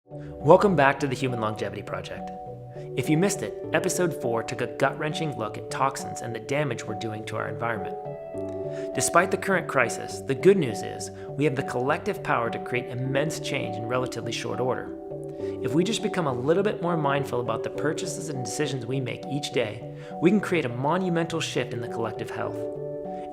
Welcome back to the Human Longevity Project. If you missed it, episode 4 took a gut-wrenching look at toxins and the damage we're doing to our environment. Despite the current crisis, the good news is we have the collective power to create immense change in relatively short order. If we just become a little bit more mindful about the purchases and decisions we make each day, we can create a monumental shift in the collective health.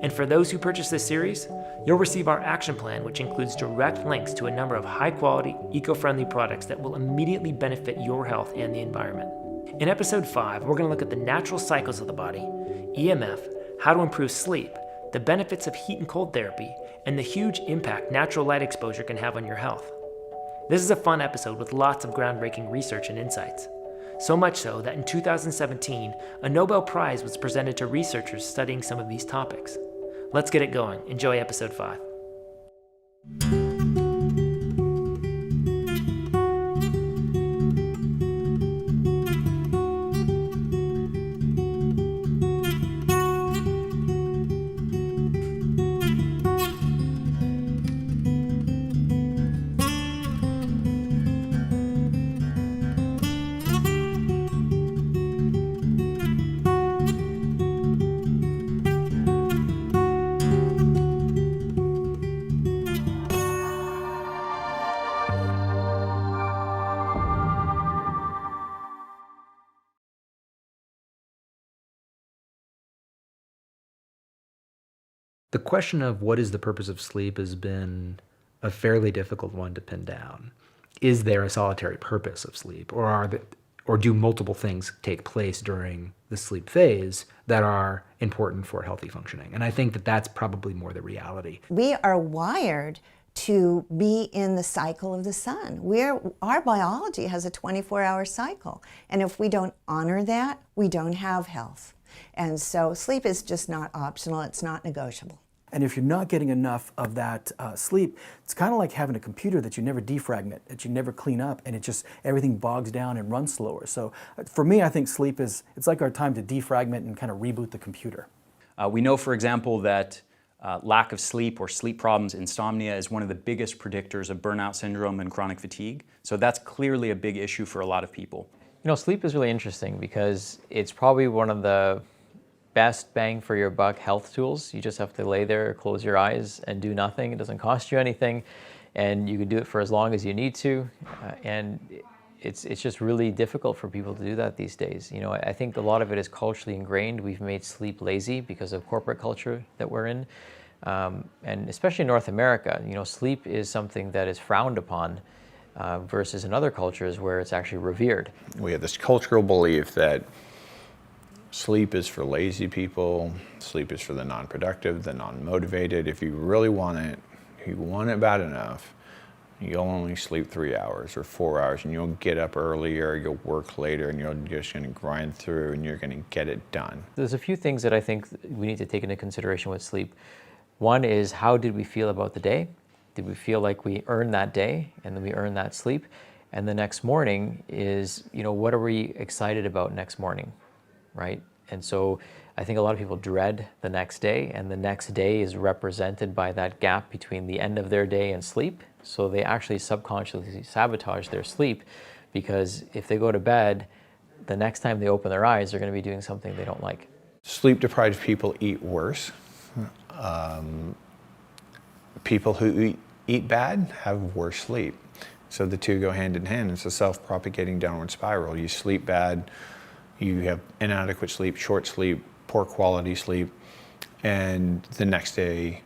And for those who purchase this series, you'll receive our action plan, which includes direct links to a number of high-quality, eco-friendly products that will immediately benefit your health and the environment. In episode 5, we're going to look at the natural cycles of the body, EMF, how to improve sleep, the benefits of heat and cold therapy, and the huge impact natural light exposure can have on your health. This is a fun episode with lots of groundbreaking research and insights. So much so that in 2017, a Nobel Prize was presented to researchers studying some of these topics. Let's get it going. Enjoy episode 5. The question of what is the purpose of sleep has been a fairly difficult one to pin down. Is there a solitary purpose of sleep, or do multiple things take place during the sleep phase that are important for healthy functioning? And I think that that's probably more the reality. We are wired to be in the cycle of the sun. Our biology has a 24-hour cycle, and if we don't honor that, we don't have health. And so sleep is just not optional, it's not negotiable. And if you're not getting enough of that sleep, it's kind of like having a computer that you never defragment, that you never clean up, and everything bogs down and runs slower. So for me, I think sleep it's like our time to defragment and kind of reboot the computer. We know, for example, that lack of sleep or sleep problems, insomnia, is one of the biggest predictors of burnout syndrome and chronic fatigue. So that's clearly a big issue for a lot of people. You know, sleep is really interesting because it's probably one of the best bang for your buck health tools. You just have to lay there, close your eyes, and do nothing. It doesn't cost you anything, and you can do it for as long as you need to. And it's just really difficult for people to do that these days. You know, I think a lot of it is culturally ingrained. We've made sleep lazy because of corporate culture that we're in, and especially in North America. You know, sleep is something that is frowned upon versus in other cultures where it's actually revered. We have this cultural belief that sleep is for lazy people, sleep is for the non-productive, the non-motivated. If you really want it, if you want it bad enough, you'll only sleep 3 hours or 4 hours, and you'll get up earlier, you'll work later, and you're just going to grind through and you're going to get it done. There's a few things that I think we need to take into consideration with sleep. One is, how did we feel about the day? Did we feel like we earned that day and then we earned that sleep? And the next morning is, you know, what are we excited about next morning, right? And so I think a lot of people dread the next day, and the next day is represented by that gap between the end of their day and sleep. So they actually subconsciously sabotage their sleep, because if they go to bed, the next time they open their eyes, they're going to be doing something they don't like. Sleep-deprived people eat worse. People who eat bad have worse sleep. So the two go hand in hand. It's a self-propagating downward spiral. You sleep bad, you have inadequate sleep, short sleep, poor quality sleep, and the next day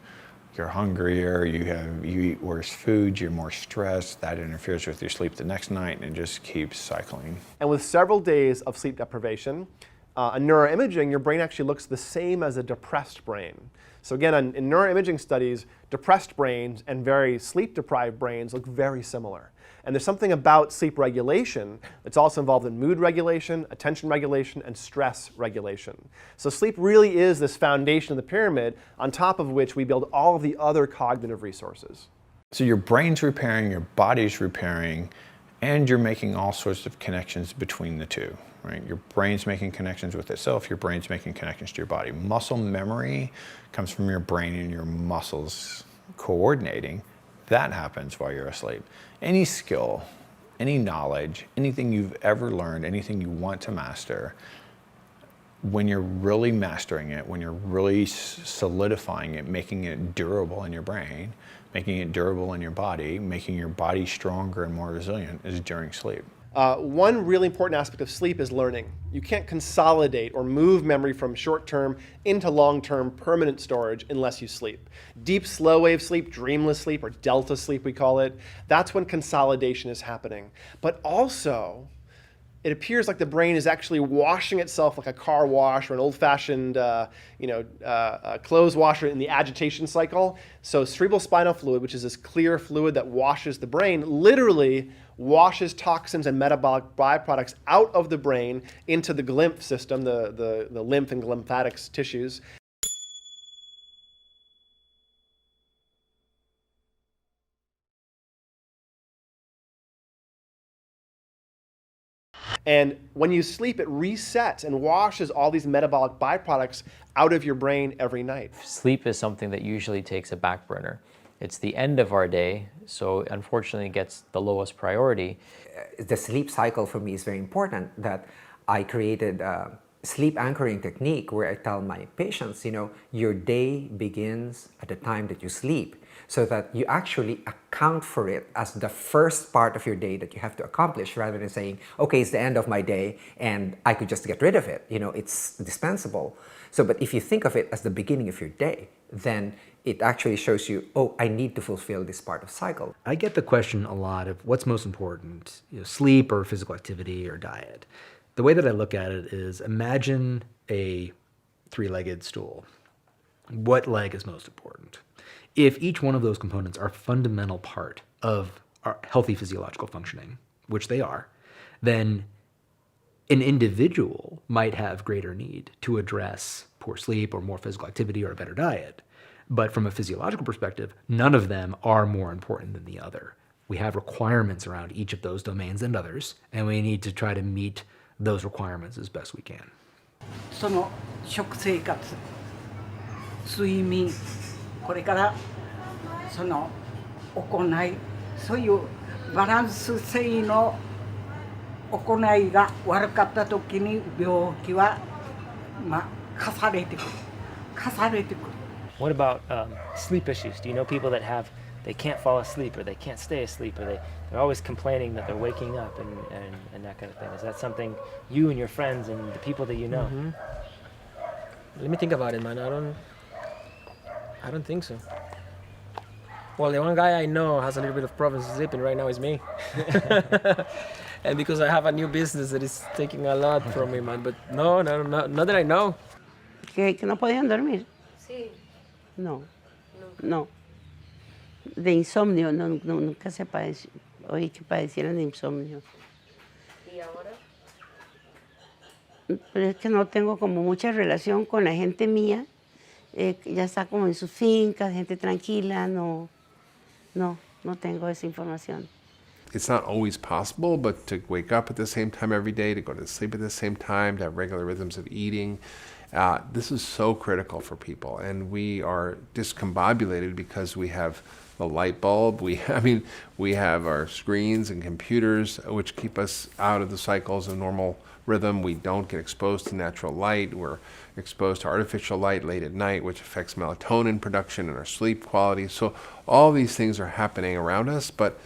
you're hungrier, you eat worse food, you're more stressed, that interferes with your sleep the next night, and it just keeps cycling. And with several days of sleep deprivation, in neuroimaging, your brain actually looks the same as a depressed brain. So again, in neuroimaging studies, depressed brains and very sleep-deprived brains look very similar. And there's something about sleep regulation that's also involved in mood regulation, attention regulation, and stress regulation. So sleep really is this foundation of the pyramid on top of which we build all of the other cognitive resources. So your brain's repairing, your body's repairing, and you're making all sorts of connections between the two. Right? Your brain's making connections with itself, your brain's making connections to your body. Muscle memory comes from your brain and your muscles coordinating. That happens while you're asleep. Any skill any knowledge, anything you've ever learned, anything you want to master, when you're really mastering it, when you're really solidifying it, making it durable in your brain, making it durable in your body, making your body stronger and more resilient, is during sleep. One really important aspect of sleep is learning. You can't consolidate or move memory from short-term into long-term permanent storage unless you sleep. Deep slow wave sleep, dreamless sleep, or delta sleep we call it, that's when consolidation is happening. But also, it appears like the brain is actually washing itself like a car wash or an old-fashioned clothes washer in the agitation cycle. So cerebral spinal fluid, which is this clear fluid that washes the brain, literally washes toxins and metabolic byproducts out of the brain into the lymph system, the lymph and lymphatics tissues. And when you sleep, it resets and washes all these metabolic byproducts out of your brain every night. Sleep is something that usually takes a back burner. It's the end of our day, so unfortunately it gets the lowest priority. The sleep cycle for me is very important, that I created a sleep anchoring technique where I tell my patients, your day begins at the time that you sleep, so that you actually account for it as the first part of your day that you have to accomplish, rather than saying, okay, it's the end of my day and I could just get rid of it. It's dispensable. So, but if you think of it as the beginning of your day, then it actually shows you, oh, I need to fulfill this part of cycle. I get the question a lot of what's most important, sleep or physical activity or diet. The way that I look at it is, imagine a three-legged stool. What leg is most important? If each one of those components are a fundamental part of our healthy physiological functioning, which they are, then an individual might have greater need to address poor sleep or more physical activity or a better diet. But from a physiological perspective, none of them are more important than the other. We have requirements around each of those domains and others, and we need to try to meet those requirements as best we can. その食生活、睡眠、これからその行い、そういうバランス性の行いが悪かった時に病気は重ねてくる。重ねてくる。What about sleep issues? Do you know people that they can't fall asleep or they can't stay asleep or they're always complaining that they're waking up and that kind of thing? Is that something you and your friends and the people that you know? Mm-hmm. Let me think about it, man. I don't think so. Well, the one guy I know has a little bit of problems sleeping right now is me. And because I have a new business that is taking a lot from me, man. But no, not that I know. Que no podían dormir. Sí. No. De insomnio, nunca se padeció. Oí que padecieran de insomnio. ¿Y ahora? Pero es que no tengo como mucha relación con la gente mía. Ya está como en sus fincas, gente tranquila. No tengo esa información. It's not always possible, but to wake up at the same time every day, to go to sleep at the same time, to have regular rhythms of eating, this is so critical for people. And we are discombobulated because we have the light bulb, we have our screens and computers, which keep us out of the cycles of normal rhythm. We don't get exposed to natural light. We're exposed to artificial light late at night, which affects melatonin production and our sleep quality. So all these things are happening around us, but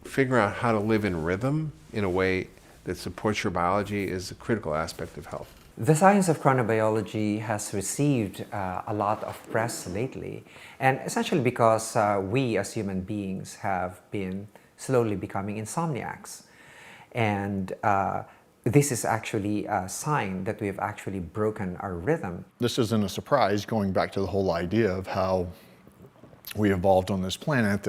figuring out how to live in rhythm in a way that supports your biology is a critical aspect of health. The science of chronobiology has received a lot of press lately, and essentially because we as human beings have been slowly becoming insomniacs. And this is actually a sign that we have actually broken our rhythm. This isn't a surprise, going back to the whole idea of how we evolved on this planet,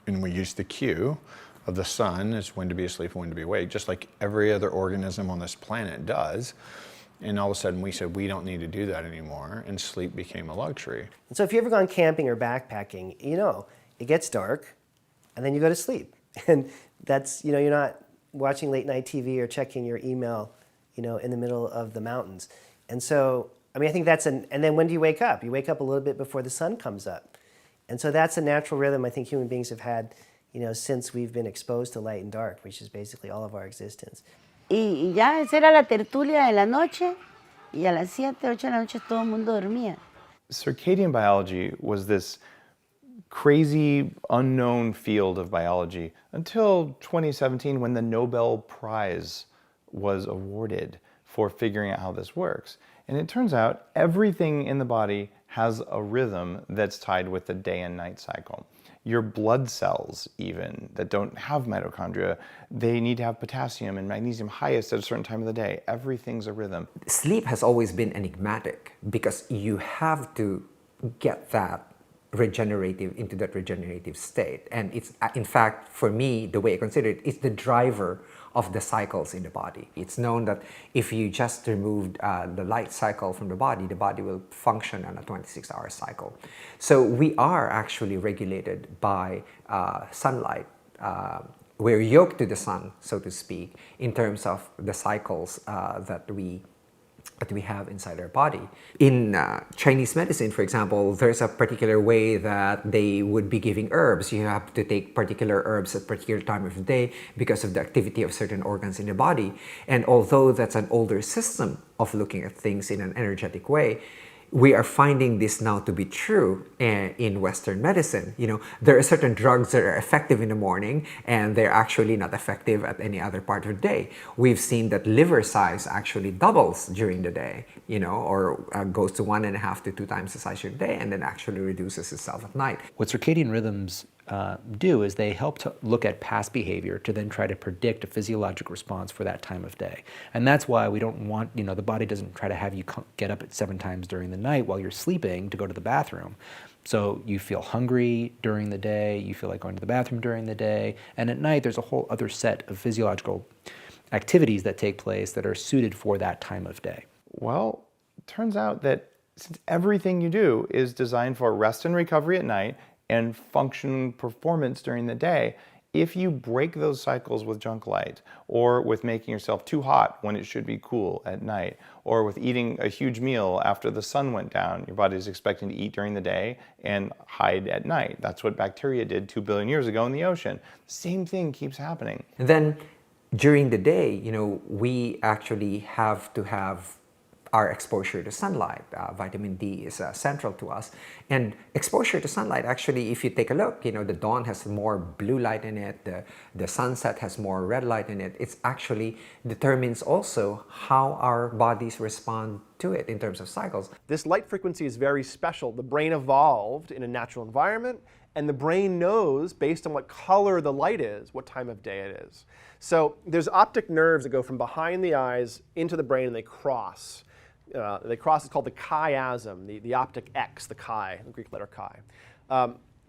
and we use the cue of the sun as when to be asleep and when to be awake, just like every other organism on this planet does. And all of a sudden we said we don't need to do that anymore, and sleep became a luxury. And so if you've ever gone camping or backpacking, it gets dark and then you go to sleep. And that's, you're not watching late night TV or checking your email, in the middle of the mountains. And so, I think that's and then when do you wake up? You wake up a little bit before the sun comes up. And so that's a natural rhythm I think human beings have had, since we've been exposed to light and dark, which is basically all of our existence. Y ya esa era la tertulia de la noche y a las 7, 8 de la noche todo el mundo dormía. Circadian biology was this crazy unknown field of biology until 2017 when the Nobel Prize was awarded for figuring out how this works. And it turns out everything in the body has a rhythm that's tied with the day and night cycle. Your blood cells, even, that don't have mitochondria, they need to have potassium and magnesium highest at a certain time of the day. Everything's a rhythm. Sleep has always been enigmatic because you have to get that into that regenerative state. And it's, in fact, for me, the way I consider it, it's the driver of the cycles in the body. It's known that if you just removed the light cycle from the body will function on a 26-hour cycle. So we are actually regulated by sunlight. We're yoked to the sun, so to speak, in terms of the cycles that we have inside our body. In Chinese medicine, for example, there's a particular way that they would be giving herbs. You have to take particular herbs at particular time of the day because of the activity of certain organs in the body. And although that's an older system of looking at things in an energetic way, we are finding this now to be true in Western medicine. There are certain drugs that are effective in the morning and they're actually not effective at any other part of the day. We've seen that liver size actually doubles during the day, or goes to 1.5 to 2 times the size of the day and then actually reduces itself at night. What circadian rhythms do is they help to look at past behavior to then try to predict a physiologic response for that time of day. And that's why we don't want, the body doesn't try to have you get up at 7 times during the night while you're sleeping to go to the bathroom. So you feel hungry during the day, you feel like going to the bathroom during the day, and at night there's a whole other set of physiological activities that take place that are suited for that time of day. Well, it turns out that since everything you do is designed for rest and recovery at night and function performance during the day, if you break those cycles with junk light, or with making yourself too hot when it should be cool at night, or with eating a huge meal after the sun went down, your body is expecting to eat during the day and hide at night. That's what bacteria did 2 billion years ago in the ocean. The same thing keeps happening. And then during the day, we actually have to have our exposure to sunlight. Vitamin D is central to us. And exposure to sunlight, actually, if you take a look, the dawn has more blue light in it, the sunset has more red light in it. It actually determines also how our bodies respond to it in terms of cycles. This light frequency is very special. The brain evolved in a natural environment, and the brain knows, based on what color the light is, what time of day it is. So there's optic nerves that go from behind the eyes into the brain, and they cross. It's called the chiasm, the optic X, the chi, the Greek letter chi.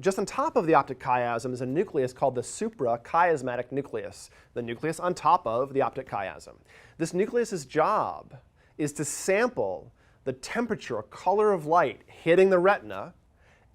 Just on top of the optic chiasm is a nucleus called the suprachiasmatic nucleus, the nucleus on top of the optic chiasm. This nucleus's job is to sample the temperature or color of light hitting the retina,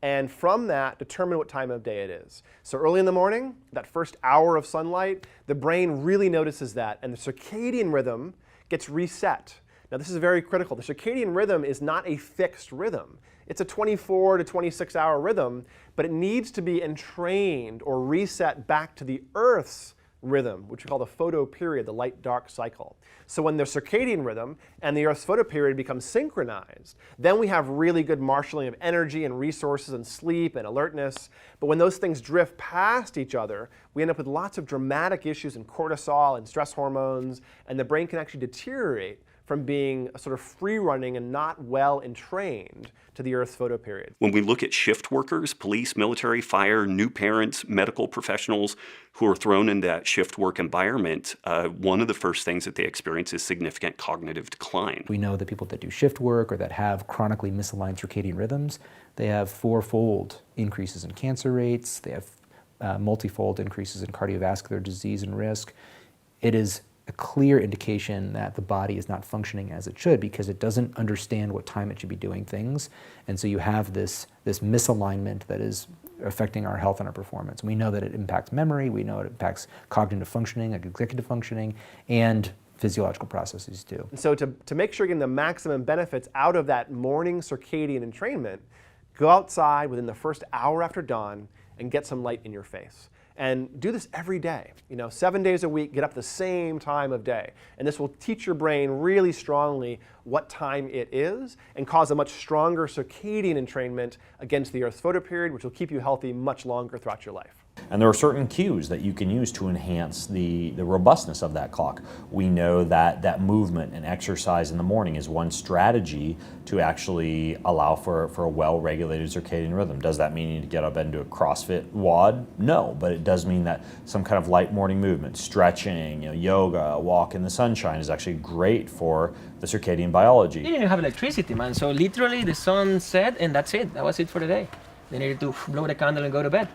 and from that determine what time of day it is. So early in the morning, that first hour of sunlight, the brain really notices that, and the circadian rhythm gets reset. Now this is very critical. The circadian rhythm is not a fixed rhythm. It's a 24 to 26 hour rhythm, but it needs to be entrained or reset back to the Earth's rhythm, which we call the photoperiod, the light-dark cycle. So when the circadian rhythm and the Earth's photoperiod become synchronized, then we have really good marshaling of energy and resources and sleep and alertness. But when those things drift past each other, we end up with lots of dramatic issues in cortisol and stress hormones, and the brain can actually deteriorate from being a sort of free-running and not well entrained to the Earth's photoperiod. When we look at shift workers, police, military, fire, new parents, medical professionals who are thrown in that shift work environment, one of the first things that they experience is significant cognitive decline. We know that people that do shift work or that have chronically misaligned circadian rhythms, they have 4-fold increases in cancer rates, they have multifold increases in cardiovascular disease and risk. It is a clear indication that the body is not functioning as it should because it doesn't understand what time it should be doing things. And so you have this misalignment that is affecting our health and our performance. And we know that it impacts memory, we know it impacts cognitive functioning, like executive functioning, and physiological processes too. And so to make sure you're getting the maximum benefits out of that morning circadian entrainment, go outside within the first hour after dawn and get some light in your face. And do this every day. 7 days a week, get up the same time of day. And this will teach your brain really strongly what time it is and cause a much stronger circadian entrainment against the Earth's photoperiod, which will keep you healthy much longer throughout your life. And there are certain cues that you can use to enhance the robustness of that clock. We know that movement and exercise in the morning is one strategy to actually allow for a well-regulated circadian rhythm. Does that mean you need to get up and do a CrossFit WOD? No, but it does mean that some kind of light morning movement, stretching, yoga, a walk in the sunshine is actually great for the circadian biology. They didn't have electricity, man, so literally the sun set and that's it. That was it for the day. They needed to blow the candle and go to bed.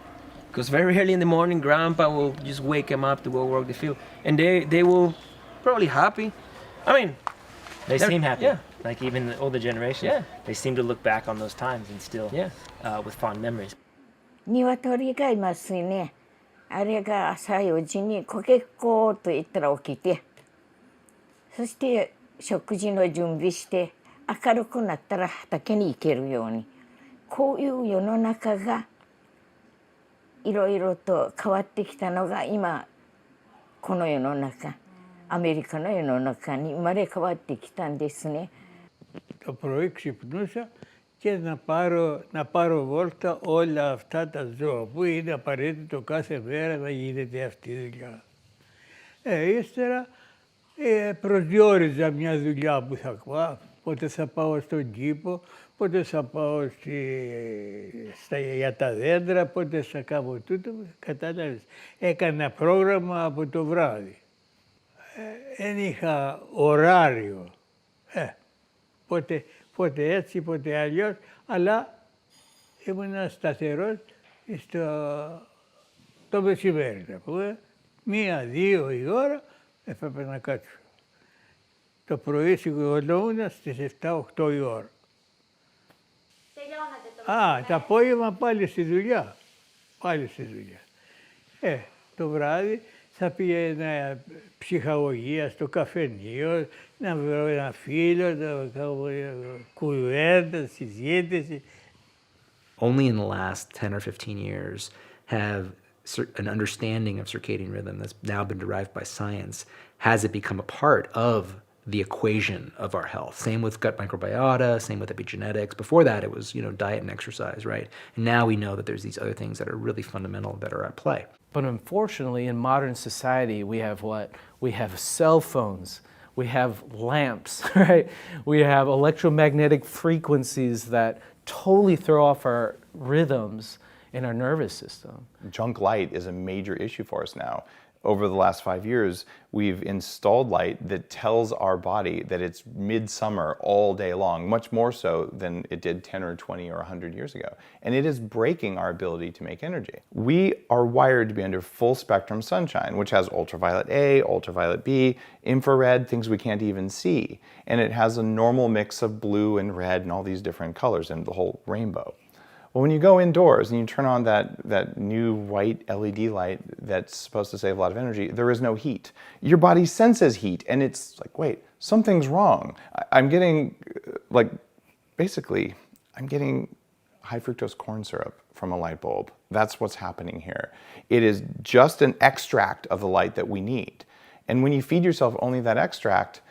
Because very early in the morning, Grandpa will just wake them up to go work the field. And they will probably happy. I mean, They seem happy. Yeah. Like even the older generations, Yeah. they seem to look back on those times and still with fond memories. 鶏がいますね。あれが朝4時にコケッコーと言ったら起きて、そして食事の準備して明るくなったら畑に行けるように、こういう世の中がいろいろと変わってきたのが今この世の中、アメリカの世の中に生まれ変わってきたんですね。 Το πρωί ξυπνούσα και να πάρω βόλτα όλα αυτά τα ζώα που είναι απαραίτητο κάθε μέρα να γίνεται αυτή η δουλειά. Ύστερα προσδιοριζα μια δουλειά που θα πάω, πότε θα πάω στον κήπο, πότε θα πάω για τα δέντρα, πότε θα κάνω τούτο, κατάλαβες. Έκανα πρόγραμμα από το βράδυ. Δεν είχα ωράριο. Πότε έτσι, πότε αλλιώς, αλλά ήμουν σταθερός το μεσημέρι. Να πούμε, 1-2 η ώρα έπρεπε να κάτσω. Το πρωί σηκωνόμουν στις 7-8 η ώρα. Το απόγευμα πάλι στη δουλειά. Το βράδυ θα πήγαινα ψυχαγωγία στο καφενείο, να βρω ένα φίλο, να κάνω κουβέντα, συζήτηση. Only in the last 10 or 15 years have an understanding of circadian rhythm that's now been derived by science, has it become a part of the equation of our health. Same with gut microbiota, same with epigenetics. Before that, it was, diet and exercise, right? And now we know that there's these other things that are really fundamental that are at play. But unfortunately, in modern society, we have what? We have cell phones, we have lamps, right? We have electromagnetic frequencies that totally throw off our rhythms in our nervous system. Junk light is a major issue for us now. Over the last 5 years, we've installed light that tells our body that it's midsummer all day long, much more so than it did 10 or 20 or 100 years ago. And it is breaking our ability to make energy. We are wired to be under full spectrum sunshine, which has ultraviolet A, ultraviolet B, infrared, things we can't even see. And it has a normal mix of blue and red and all these different colors and the whole rainbow. Well, when you go indoors and you turn on that new white LED light that's supposed to save a lot of energy, there is no heat. Your body senses heat and it's like, wait, something's wrong. I'm getting, I'm getting high fructose corn syrup from a light bulb. That's what's happening here. It is just an extract of the light that we need. And when you feed yourself only that extract,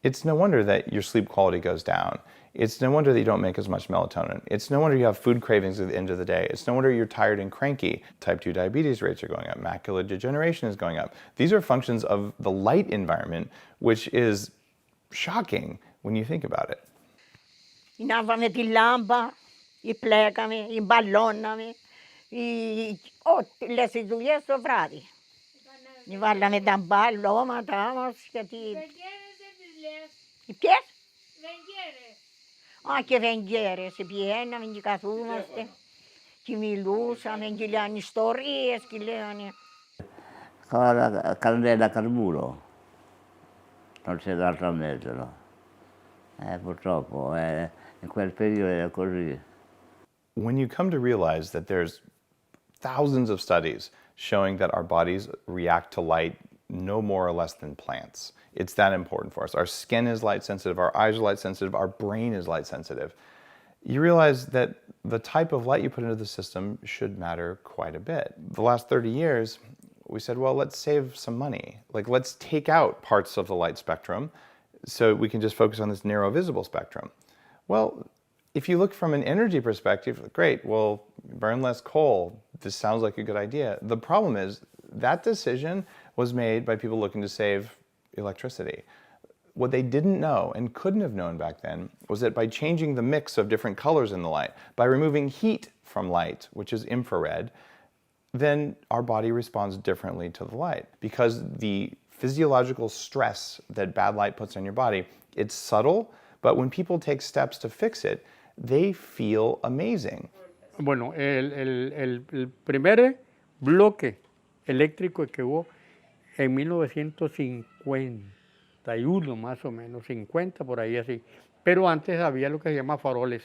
it's no wonder that your sleep quality goes down. It's no wonder that you don't make as much melatonin. It's no wonder you have food cravings at the end of the day. It's no wonder you're tired and cranky. Type 2 diabetes rates are going up. Macular degeneration is going up. These are functions of the light environment, which is shocking when you think about it. Inavame di lamba, plegame, balloname, le seduje so vradi. Vallame da ballo, madama, skati. Pies? Anche venghiere, se viene, vengi casumaste, chi mi lusa, vengi gli anni storie, schilani. La candela carburo, non c'è d'altro mezzo, no? Purtroppo, in quel periodo era così. When you come to realize that there's thousands of studies showing that our bodies react to light no more or less than plants. It's that important for us. Our skin is light sensitive, our eyes are light sensitive, our brain is light sensitive. You realize that the type of light you put into the system should matter quite a bit. The last 30 years, we said, well, let's save some money. Like, let's take out parts of the light spectrum so we can just focus on this narrow visible spectrum. Well, if you look from an energy perspective, great, well, burn less coal. This sounds like a good idea. The problem is that decision was made by people looking to save electricity. What they didn't know and couldn't have known back then was that by changing the mix of different colors in the light, by removing heat from light, which is infrared, then our body responds differently to the light. Because the physiological stress that bad light puts on your body, it's subtle, but when people take steps to fix it, they feel amazing. Bueno, el primer bloque eléctrico que hubo en 1951 más o menos, 50 por ahí así. Pero antes había lo que se llama faroles.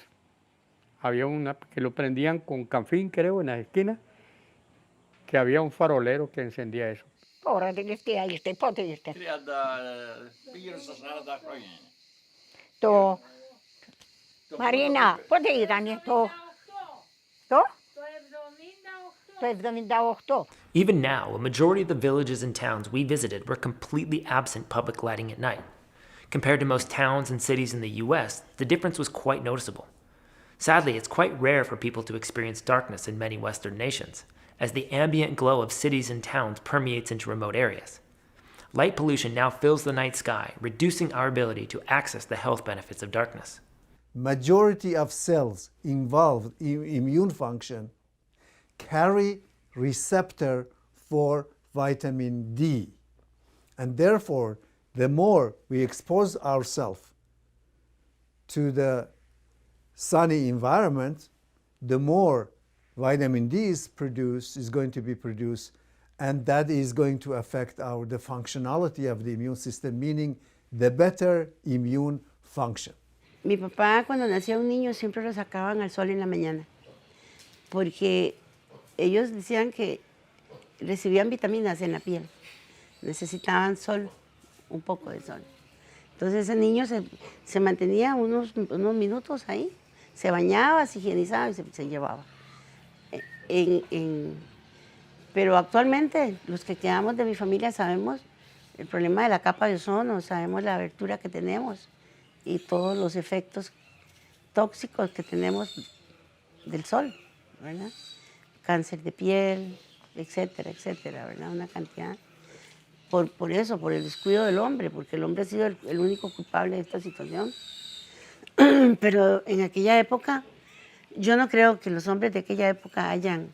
Había una que lo prendían con canfín, creo, en las esquinas, que había un farolero que encendía eso. To Marina, podejranie to. To? To jest do 8. Even now, a majority of the villages and towns we visited were completely absent public lighting at night. Compared to most towns and cities in the US, the difference was quite noticeable. Sadly, it's quite rare for people to experience darkness in many Western nations, as the ambient glow of cities and towns permeates into remote areas. Light pollution now fills the night sky, reducing our ability to access the health benefits of darkness. Majority of cells involved in immune function carry receptor for vitamin D. And therefore, the more we expose ourselves to the sunny environment, the more vitamin D is going to be produced, and that is going to affect the functionality of the immune system, meaning the better immune function. Mi papá cuando nacía un niño siempre lo sacaban al sol en la mañana, porque ellos decían que recibían vitaminas en la piel, necesitaban sol, un poco de sol. Entonces ese niño se mantenía unos minutos ahí, se bañaba, se higienizaba y se llevaba. Pero actualmente los que quedamos de mi familia sabemos el problema de la capa de ozono, sabemos la abertura que tenemos y todos los efectos tóxicos que tenemos del sol, ¿verdad? Cáncer de piel, etcétera, etcétera, ¿verdad? Una cantidad. Por eso, por el descuido del hombre, porque el hombre ha sido el único culpable de esta situación. Pero en aquella época, yo no creo que los hombres de aquella época hayan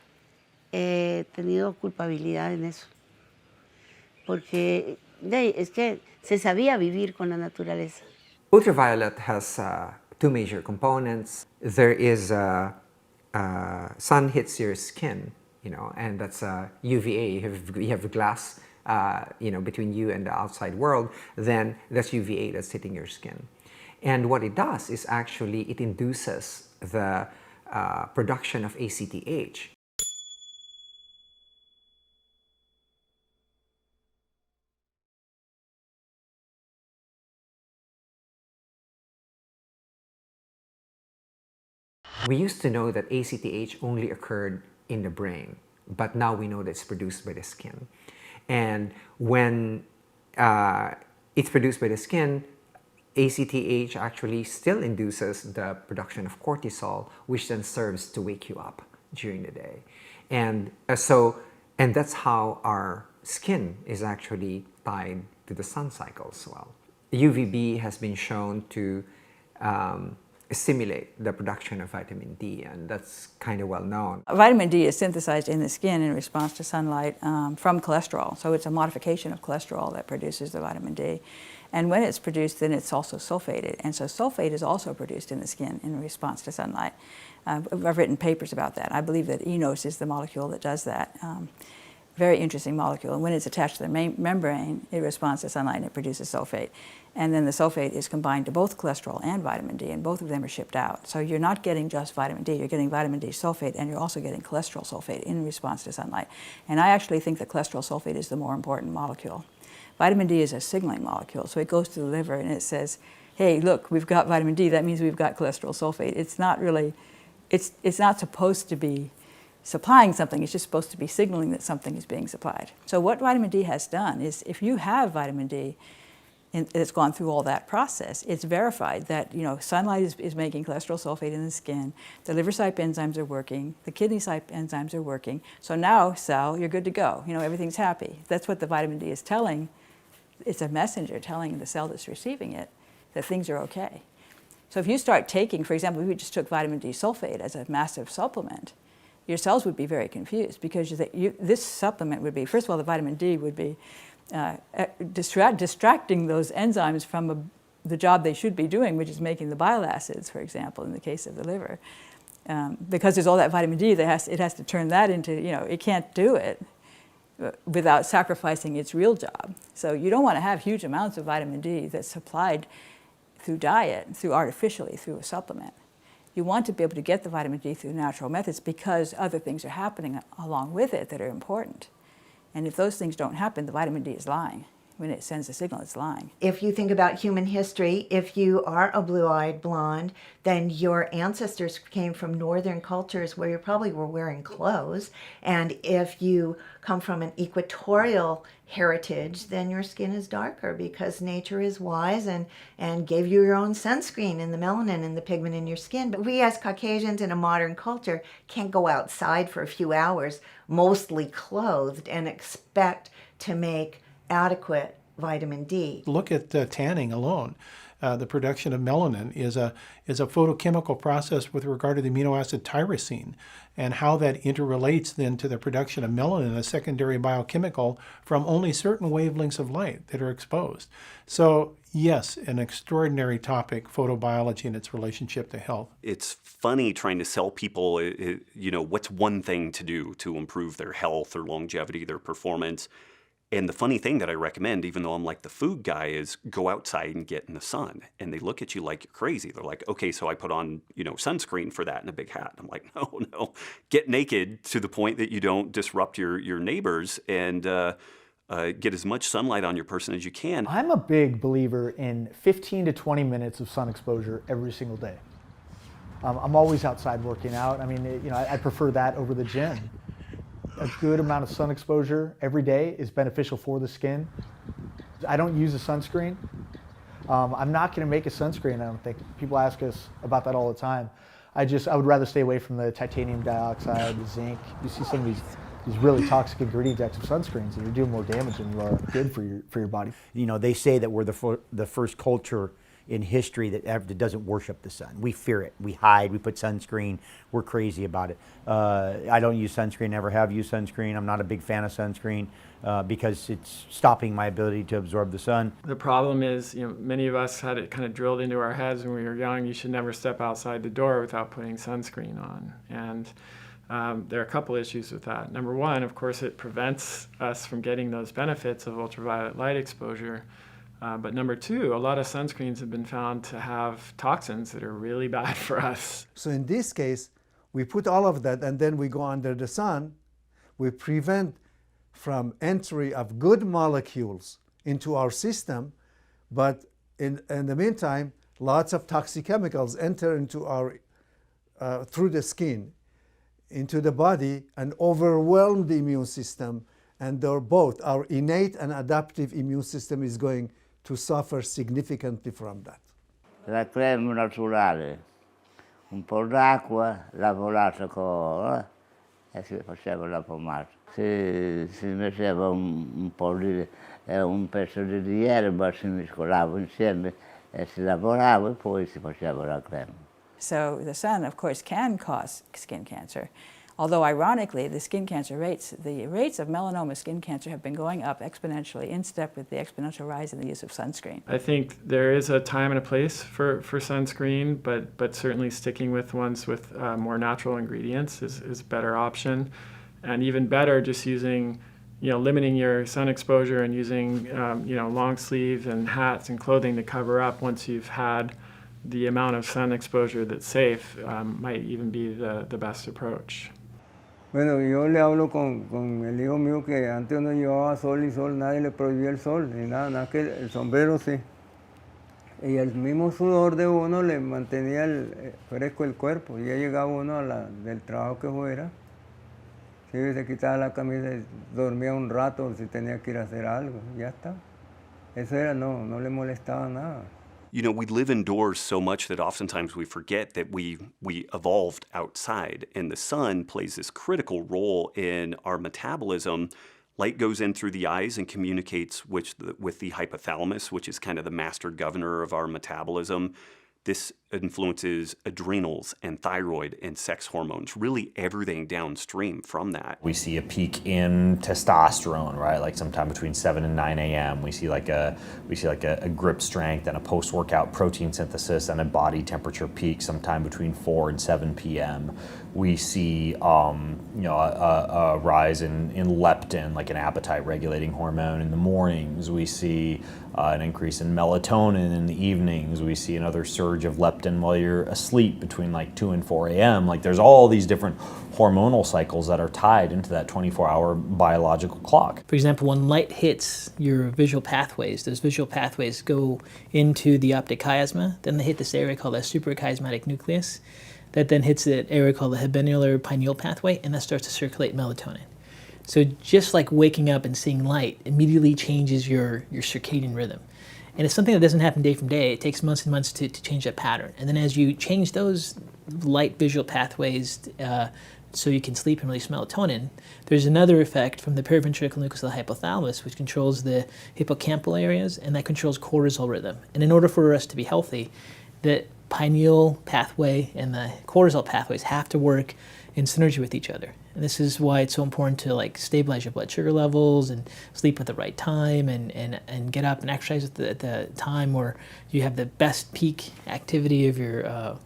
tenido culpabilidad en eso. Porque es que se sabía vivir con la naturaleza. Ultraviolet has two major components. There is sun hits your skin, and that's UVA. You have glass, between you and the outside world, then that's UVA that's hitting your skin. And what it does is actually it induces the production of ACTH. We used to know that ACTH only occurred in the brain, but now we know that it's produced by the skin. And when it's produced by the skin, ACTH actually still induces the production of cortisol, which then serves to wake you up during the day. And that's how our skin is actually tied to the sun cycle as well. UVB has been shown to stimulate the production of vitamin D, and that's kind of well known. Vitamin D is synthesized in the skin in response to sunlight from cholesterol. So it's a modification of cholesterol that produces the vitamin D. And when it's produced, then it's also sulfated. And so sulfate is also produced in the skin in response to sunlight. I've written papers about that. I believe that eNOS is the molecule that does that. Very interesting molecule. And when it's attached to the membrane, it responds to sunlight and it produces sulfate. And then the sulfate is combined to both cholesterol and vitamin D, and both of them are shipped out. So you're not getting just vitamin D, you're getting vitamin D sulfate, and you're also getting cholesterol sulfate in response to sunlight. And I actually think that cholesterol sulfate is the more important molecule. Vitamin D is a signaling molecule, so it goes to the liver and it says, hey, look, we've got vitamin D, that means we've got cholesterol sulfate. It's not really it's not supposed to be supplying something, it's just supposed to be signaling that something is being supplied. So what vitamin D has done is if you have vitamin D it's gone through all that process, it's verified that sunlight is making cholesterol sulfate in the skin, the liver CYP enzymes are working, the kidney CYP enzymes are working. So now, cell, you're good to go. Everything's happy. That's what the vitamin D is telling. It's a messenger telling the cell that's receiving it that things are okay. So if you start taking, for example, if we just took vitamin D sulfate as a massive supplement, your cells would be very confused because this supplement would be, first of all, the vitamin D would be distracting those enzymes from the job they should be doing, which is making the bile acids, for example, in the case of the liver. Because there's all that vitamin D, it has to turn that into, it can't do it without sacrificing its real job. So you don't want to have huge amounts of vitamin D that's supplied through diet, artificially, through a supplement. You want to be able to get the vitamin D through natural methods because other things are happening along with it that are important. And if those things don't happen, the vitamin D is lying. When it sends a signal, it's lying. If you think about human history, if you are a blue-eyed blonde, then your ancestors came from northern cultures where you probably were wearing clothes. And if you come from an equatorial heritage, then your skin is darker because nature is wise and gave you your own sunscreen and the melanin and the pigment in your skin. But we as Caucasians in a modern culture can't go outside for a few hours, mostly clothed, and expect to make adequate vitamin D. Look at tanning alone. The production of melanin is a photochemical process with regard to the amino acid tyrosine and how that interrelates then to the production of melanin, a secondary biochemical from only certain wavelengths of light that are exposed. So yes, an extraordinary topic, photobiology and its relationship to health. It's funny trying to sell people, what's one thing to do to improve their health, their longevity, their performance. And the funny thing that I recommend, even though I'm like the food guy, is go outside and get in the sun. And they look at you like you're crazy. They're like, okay, so I put on, sunscreen for that and a big hat. I'm like, no, get naked to the point that you don't disrupt your neighbors and get as much sunlight on your person as you can. I'm a big believer in 15 to 20 minutes of sun exposure every single day. I'm always outside working out. I mean, I prefer that over the gym. A good amount of sun exposure every day is beneficial for the skin. I don't use a sunscreen. I'm not going to make a sunscreen, I don't think. People ask us about that all the time. I would rather stay away from the titanium dioxide, the zinc. You see some of these really toxic ingredients of sunscreens, and you're doing more damage than you are good for your body. They say that we're the first culture in history that doesn't worship the sun. We fear it. We hide. We put sunscreen. We're crazy about it. I don't use sunscreen, never have used sunscreen. I'm not a big fan of sunscreen because it's stopping my ability to absorb the sun. The problem is, many of us had it kind of drilled into our heads when we were young, you should never step outside the door without putting sunscreen on. And there are a couple issues with that. Number one, of course, it prevents us from getting those benefits of ultraviolet light exposure. But number two, a lot of sunscreens have been found to have toxins that are really bad for us. So in this case, we put all of that and then we go under the sun. We prevent from entry of good molecules into our system, but in the meantime, lots of toxic chemicals enter into our through the skin into the body and overwhelm the immune system, and both our innate and adaptive immune system is going to suffer significantly from that. La crema naturale, un po' d'acqua, lavorata e si faceva la pomata. Si metteva un po' un pezzo di erba, si mescolava insieme e si lavorava e poi si faceva la crema. So the sun, of course, can cause skin cancer. Although ironically, the rates of melanoma skin cancer have been going up exponentially in step with the exponential rise in the use of sunscreen. I think there is a time and a place for sunscreen, but certainly sticking with ones with more natural ingredients is a better option. And even better, just using, limiting your sun exposure and using, long sleeve and hats and clothing to cover up once you've had the amount of sun exposure that's safe might even be the best approach. Bueno, yo le hablo con el hijo mío que antes no llevaba sol y sol, nadie le prohibía el sol, ni nada, que el sombrero sí. Y el mismo sudor de uno le mantenía fresco el cuerpo. Y ya llegaba uno del trabajo que fuera, si se quitaba la camisa, dormía un rato si tenía que ir a hacer algo, ya está. Eso era, no le molestaba nada. You know, we live indoors so much that oftentimes we forget that we evolved outside, and the sun plays this critical role in our metabolism. Light goes in through the eyes and communicates with the hypothalamus, which is kind of the master governor of our metabolism. This influences adrenals and thyroid and sex hormones, really everything downstream from that. We see a peak in testosterone, right? Like sometime between 7 and 9 a.m. We see like a grip strength and a post-workout protein synthesis and a body temperature peak sometime between 4 and 7 p.m. We see a rise in leptin, like an appetite regulating hormone in the mornings. We see an increase in melatonin in the evenings. We see another surge of leptin while you're asleep between like 2 and 4 a.m. Like there's all these different hormonal cycles that are tied into that 24-hour biological clock. For example, when light hits your visual pathways, those visual pathways go into the optic chiasma, then they hit this area called the suprachiasmatic nucleus, that then hits an area called the habenular pineal pathway, and that starts to circulate melatonin. So just like waking up and seeing light immediately changes your circadian rhythm. And it's something that doesn't happen day from day. It takes months and months to change that pattern. And then as you change those light visual pathways so you can sleep and release melatonin, there's another effect from the periventricular nucleus of the hypothalamus, which controls the hippocampal areas, and that controls cortisol rhythm. And in order for us to be healthy, the pineal pathway and the cortisol pathways have to work in synergy with each other. And this is why it's so important to like stabilize your blood sugar levels and sleep at the right time and get up and exercise at the time where you have the best peak activity of your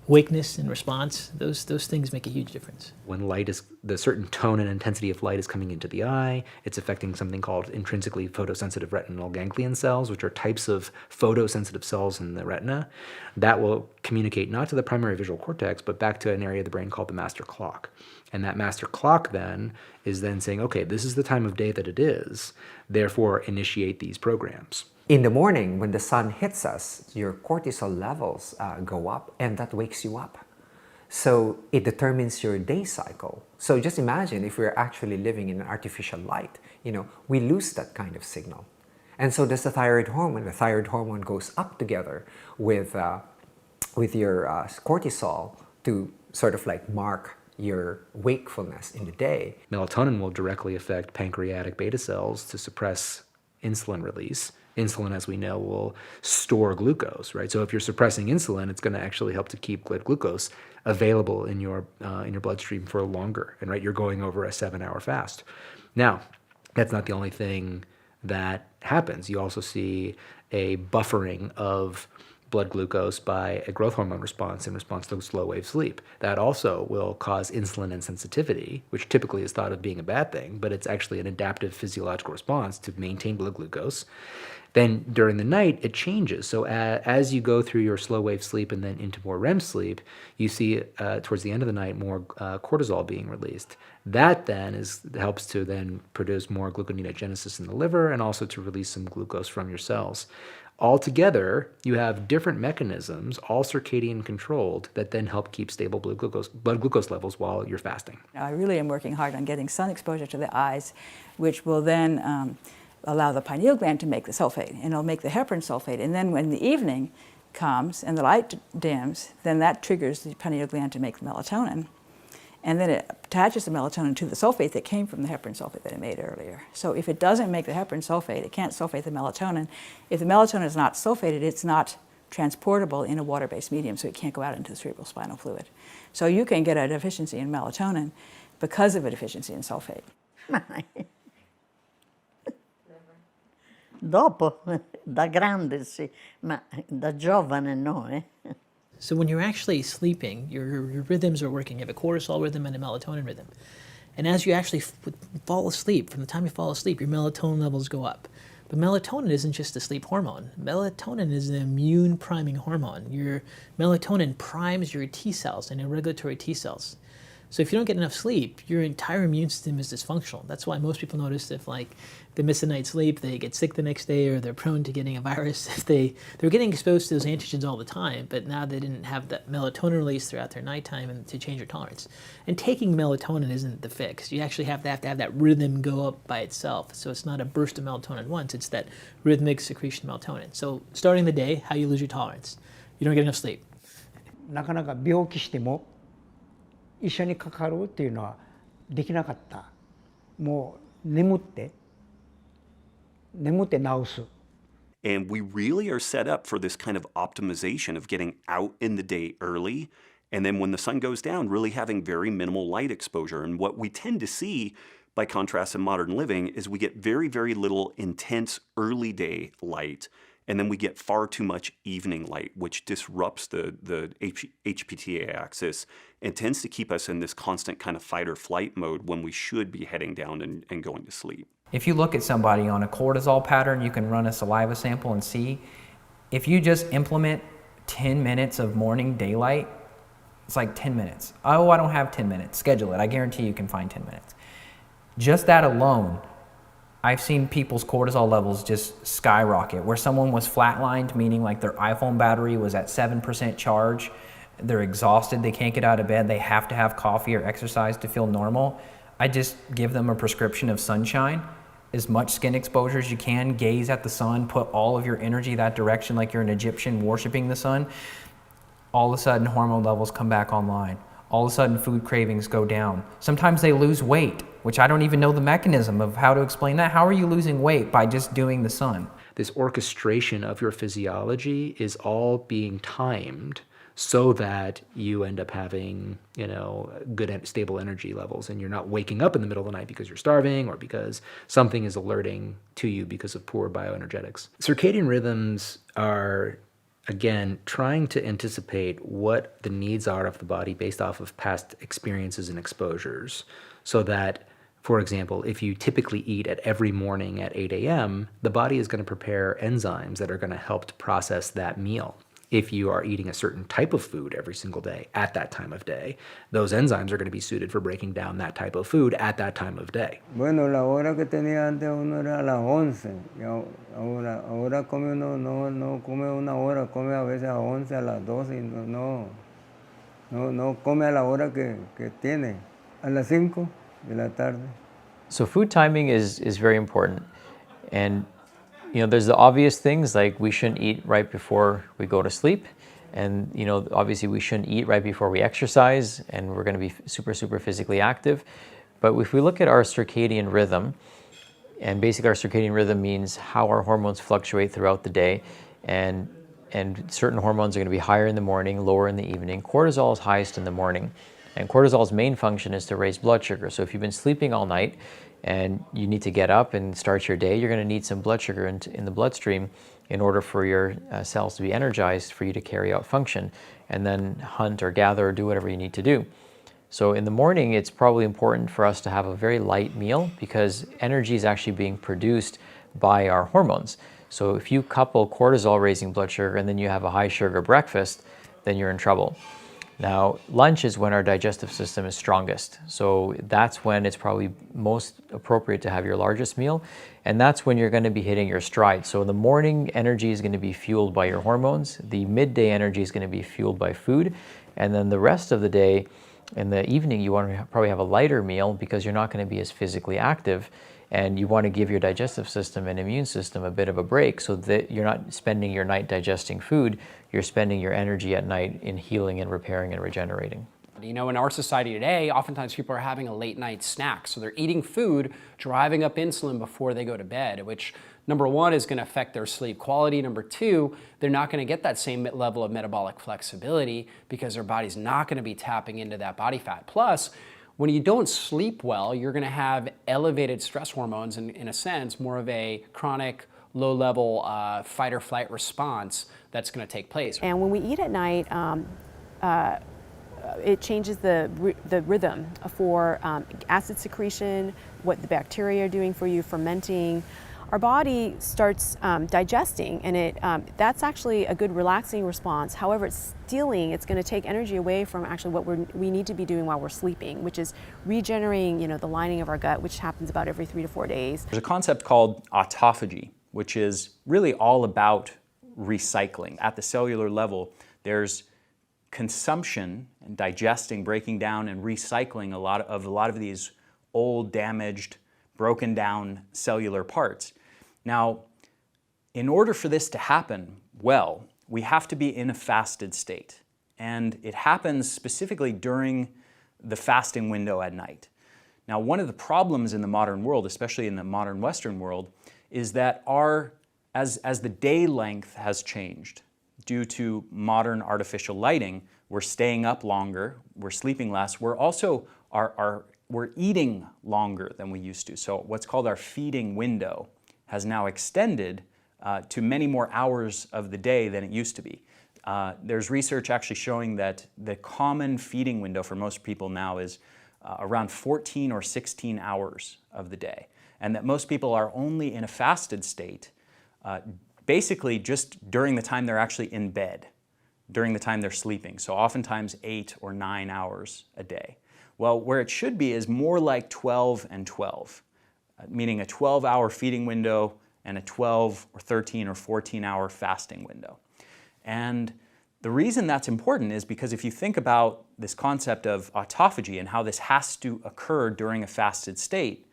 awakeness and response. Those things make a huge difference. When light is, the certain tone and intensity of light is coming into the eye, it's affecting something called intrinsically photosensitive retinal ganglion cells, which are types of photosensitive cells in the retina that will communicate not to the primary visual cortex, but back to an area of the brain called the master clock. And that master clock then is then saying, okay, this is the time of day that it is, therefore initiate these programs. In the morning, when the sun hits us, your cortisol levels go up, and that wakes you up. So it determines your day cycle. So just imagine if we're actually living in an artificial light, we lose that kind of signal. And so does the thyroid hormone. The thyroid hormone goes up together with your cortisol to sort of like mark your wakefulness in the day. Melatonin will directly affect pancreatic beta cells to suppress insulin release. Insulin, as we know, will store glucose, right? So if you're suppressing insulin, it's going to actually help to keep blood glucose available in your bloodstream for longer. And right, you're going over a 7-hour fast. Now, that's not the only thing that happens. You also see a buffering of blood glucose by a growth hormone response in response to slow wave sleep. That also will cause insulin insensitivity, which typically is thought of being a bad thing, but it's actually an adaptive physiological response to maintain blood glucose. Then during the night, it changes. So as you go through your slow wave sleep and then into more REM sleep, you see towards the end of the night more cortisol being released. That then helps to then produce more gluconeogenesis in the liver and also to release some glucose from your cells. Altogether, you have different mechanisms, all circadian controlled, that then help keep stable blood glucose levels while you're fasting. I really am working hard on getting sun exposure to the eyes, which will then allow the pineal gland to make the sulfate, and it'll make the heparin sulfate. And then when the evening comes and the light dims, then that triggers the pineal gland to make the melatonin. And then it attaches the melatonin to the sulfate that came from the heparin sulfate that it made earlier. So if it doesn't make the heparin sulfate, it can't sulfate the melatonin. If the melatonin is not sulfated, it's not transportable in a water-based medium, so it can't go out into the cerebral spinal fluid. So you can get a deficiency in melatonin because of a deficiency in sulfate. Dopo, da grande sì, ma da giovane no, So when you're actually sleeping, your rhythms are working. You have a cortisol rhythm and a melatonin rhythm. And as you actually fall asleep, from the time you fall asleep, your melatonin levels go up. But melatonin isn't just a sleep hormone. Melatonin is an immune priming hormone. Your melatonin primes your T cells and your regulatory T cells. So if you don't get enough sleep, your entire immune system is dysfunctional. That's why most people notice if like they miss a night's sleep, they get sick the next day, or they're prone to getting a virus. If they're getting exposed to those antigens all the time, but now they didn't have that melatonin release throughout their nighttime and to change your tolerance. And taking melatonin isn't the fix. You actually have to have that rhythm go up by itself. So it's not a burst of melatonin at once, it's that rhythmic secretion of melatonin. So starting the day, how you lose your tolerance. You don't get enough sleep. なかなか病気しても医者にかかるっていうのはできなかった。もう眠って治す。 And we really are set up for this kind of optimization of getting out in the day early, and then when the sun goes down, really having very minimal light exposure. And what we tend to see, by contrast in modern living, is we get very, very little intense early day light, and then we get far too much evening light, which disrupts the HPTA axis and tends to keep us in this constant kind of fight or flight mode when we should be heading down and going to sleep. If you look at somebody on a cortisol pattern, you can run a saliva sample and see. If you just implement 10 minutes of morning daylight, it's like 10 minutes. Oh, I don't have 10 minutes. Schedule it. I guarantee you can find 10 minutes. Just that alone, I've seen people's cortisol levels just skyrocket. Where someone was flatlined, meaning like their iPhone battery was at 7% charge, they're exhausted, they can't get out of bed, they have to have coffee or exercise to feel normal. I just give them a prescription of sunshine, as much skin exposure as you can, gaze at the sun, put all of your energy that direction like you're an Egyptian worshiping the sun. All of a sudden, hormone levels come back online. All of a sudden, food cravings go down. Sometimes they lose weight, which I don't even know the mechanism of how to explain that. How are you losing weight? By just doing the sun. This orchestration of your physiology is all being timed so that you end up having, good, stable energy levels, and you're not waking up in the middle of the night because you're starving or because something is alerting to you because of poor bioenergetics. Circadian rhythms are, again, trying to anticipate what the needs are of the body based off of past experiences and exposures, so that, for example, if you typically eat at every morning at 8 a.m., the body is going to prepare enzymes that are going to help to process that meal. If you are eating a certain type of food every single day at that time of day, those enzymes are going to be suited for breaking down that type of food at that time of day. Bueno, la hora que tenía antes uno era a las 11. Y ahora come uno, no come una hora, come a veces a 11, a las 12. Y no come a la hora que tiene, a las 5 de la tarde. So food timing is very important. And there's the obvious things like we shouldn't eat right before we go to sleep. And, obviously we shouldn't eat right before we exercise, and we're going to be super, super physically active. But if we look at our circadian rhythm, and basically our circadian rhythm means how our hormones fluctuate throughout the day, and certain hormones are going to be higher in the morning, lower in the evening. Cortisol is highest in the morning. And cortisol's main function is to raise blood sugar. So if you've been sleeping all night, and you need to get up and start your day, you're going to need some blood sugar in the bloodstream in order for your cells to be energized for you to carry out function and then hunt or gather or do whatever you need to do. So in the morning, it's probably important for us to have a very light meal because energy is actually being produced by our hormones. So if you couple cortisol raising blood sugar and then you have a high sugar breakfast, then you're in trouble. Now, lunch is when our digestive system is strongest. So that's when it's probably most appropriate to have your largest meal. And that's when you're going to be hitting your stride. So the morning energy is going to be fueled by your hormones. The midday energy is going to be fueled by food. And then the rest of the day, in the evening, you want to probably have a lighter meal because you're not going to be as physically active. And you want to give your digestive system and immune system a bit of a break so that you're not spending your night digesting food, you're spending your energy at night in healing and repairing and regenerating. In our society today, oftentimes people are having a late night snack. So they're eating food, driving up insulin before they go to bed, which number one is going to affect their sleep quality. Number two, they're not going to get that same level of metabolic flexibility because their body's not going to be tapping into that body fat. Plus, when you don't sleep well, you're going to have elevated stress hormones and, in a sense, more of a chronic, low-level fight or flight response that's going to take place. And when we eat at night, it changes the rhythm for acid secretion, what the bacteria are doing for you, fermenting. our body starts digesting, and that's actually a good relaxing response. However, it's going to take energy away from actually what we need to be doing while we're sleeping, which is regenerating, the lining of our gut, which happens about every 3 to 4 days. There's a concept called autophagy, which is really all about recycling. At the cellular level, there's consumption and digesting, breaking down, and recycling a lot of these old, damaged, broken down cellular parts. Now, in order for this to happen well, we have to be in a fasted state. And it happens specifically during the fasting window at night. Now, one of the problems in the modern world, especially in the modern Western world, is that as the day length has changed due to modern artificial lighting, we're staying up longer, we're sleeping less, we're also we're eating longer than we used to. So what's called our feeding window has now extended to many more hours of the day than it used to be. There's research actually showing that the common feeding window for most people now is around 14 or 16 hours of the day, and that most people are only in a fasted state basically just during the time they're actually in bed, during the time they're sleeping. So oftentimes 8 or 9 hours a day. Well, where it should be is more like 12 and 12, meaning a 12-hour feeding window and a 12 or 13 or 14-hour fasting window. And the reason that's important is because if you think about this concept of autophagy and how this has to occur during a fasted state,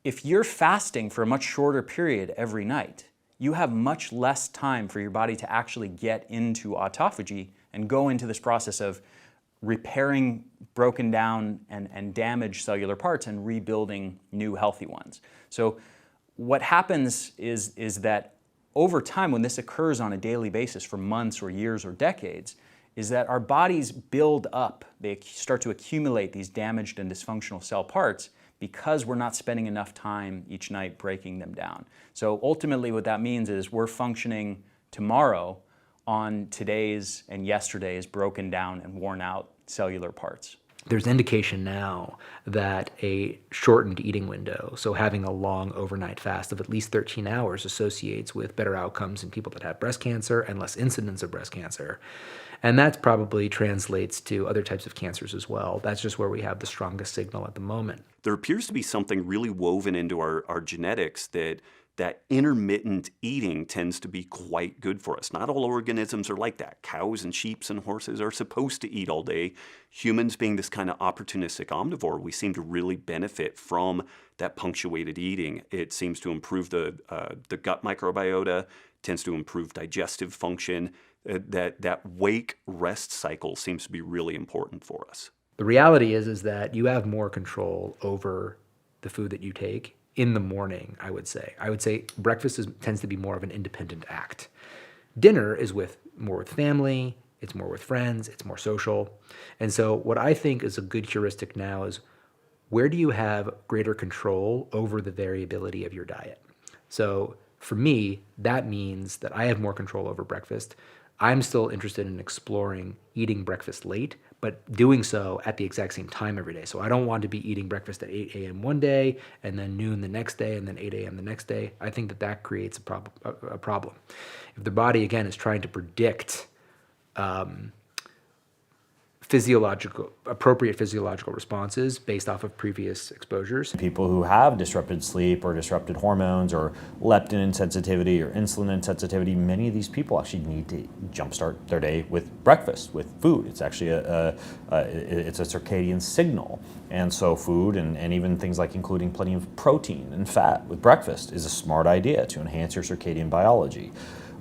if you're fasting for a much shorter period every night, you have much less time for your body to actually get into autophagy and go into this process of repairing broken down and damaged cellular parts and rebuilding new healthy ones. So what happens is that over time, when this occurs on a daily basis for months or years or decades, is that our bodies build up, they start to accumulate these damaged and dysfunctional cell parts because we're not spending enough time each night breaking them down. So ultimately what that means is we're functioning tomorrow on today's and yesterday's broken down and worn out cellular parts. There's indication now that a shortened eating window, so having a long overnight fast of at least 13 hours, associates with better outcomes in people that have breast cancer and less incidence of breast cancer. And that probably translates to other types of cancers as well. That's just where we have the strongest signal at the moment. There appears to be something really woven into our genetics that intermittent eating tends to be quite good for us. Not all organisms are like that. Cows and sheep and horses are supposed to eat all day. Humans, being this kind of opportunistic omnivore, we seem to really benefit from that punctuated eating. It seems to improve the gut microbiota, tends to improve digestive function. That wake-rest cycle seems to be really important for us. The reality is that you have more control over the food that you take in the morning, I would say. I would say breakfast tends to be more of an independent act. Dinner is more with family, it's more with friends, it's more social. And so what I think is a good heuristic now is, where do you have greater control over the variability of your diet? So for me, that means that I have more control over breakfast. I'm still interested in exploring eating breakfast late, but doing so at the exact same time every day. So I don't want to be eating breakfast at 8 a.m. one day, and then noon the next day, and then 8 a.m. the next day. I think that creates a problem. If the body, again, is trying to predict appropriate physiological responses based off of previous exposures. People who have disrupted sleep or disrupted hormones or leptin insensitivity or insulin insensitivity, many of these people actually need to jumpstart their day with breakfast, with food. It's actually it's a circadian signal. And so food and even things like including plenty of protein and fat with breakfast is a smart idea to enhance your circadian biology.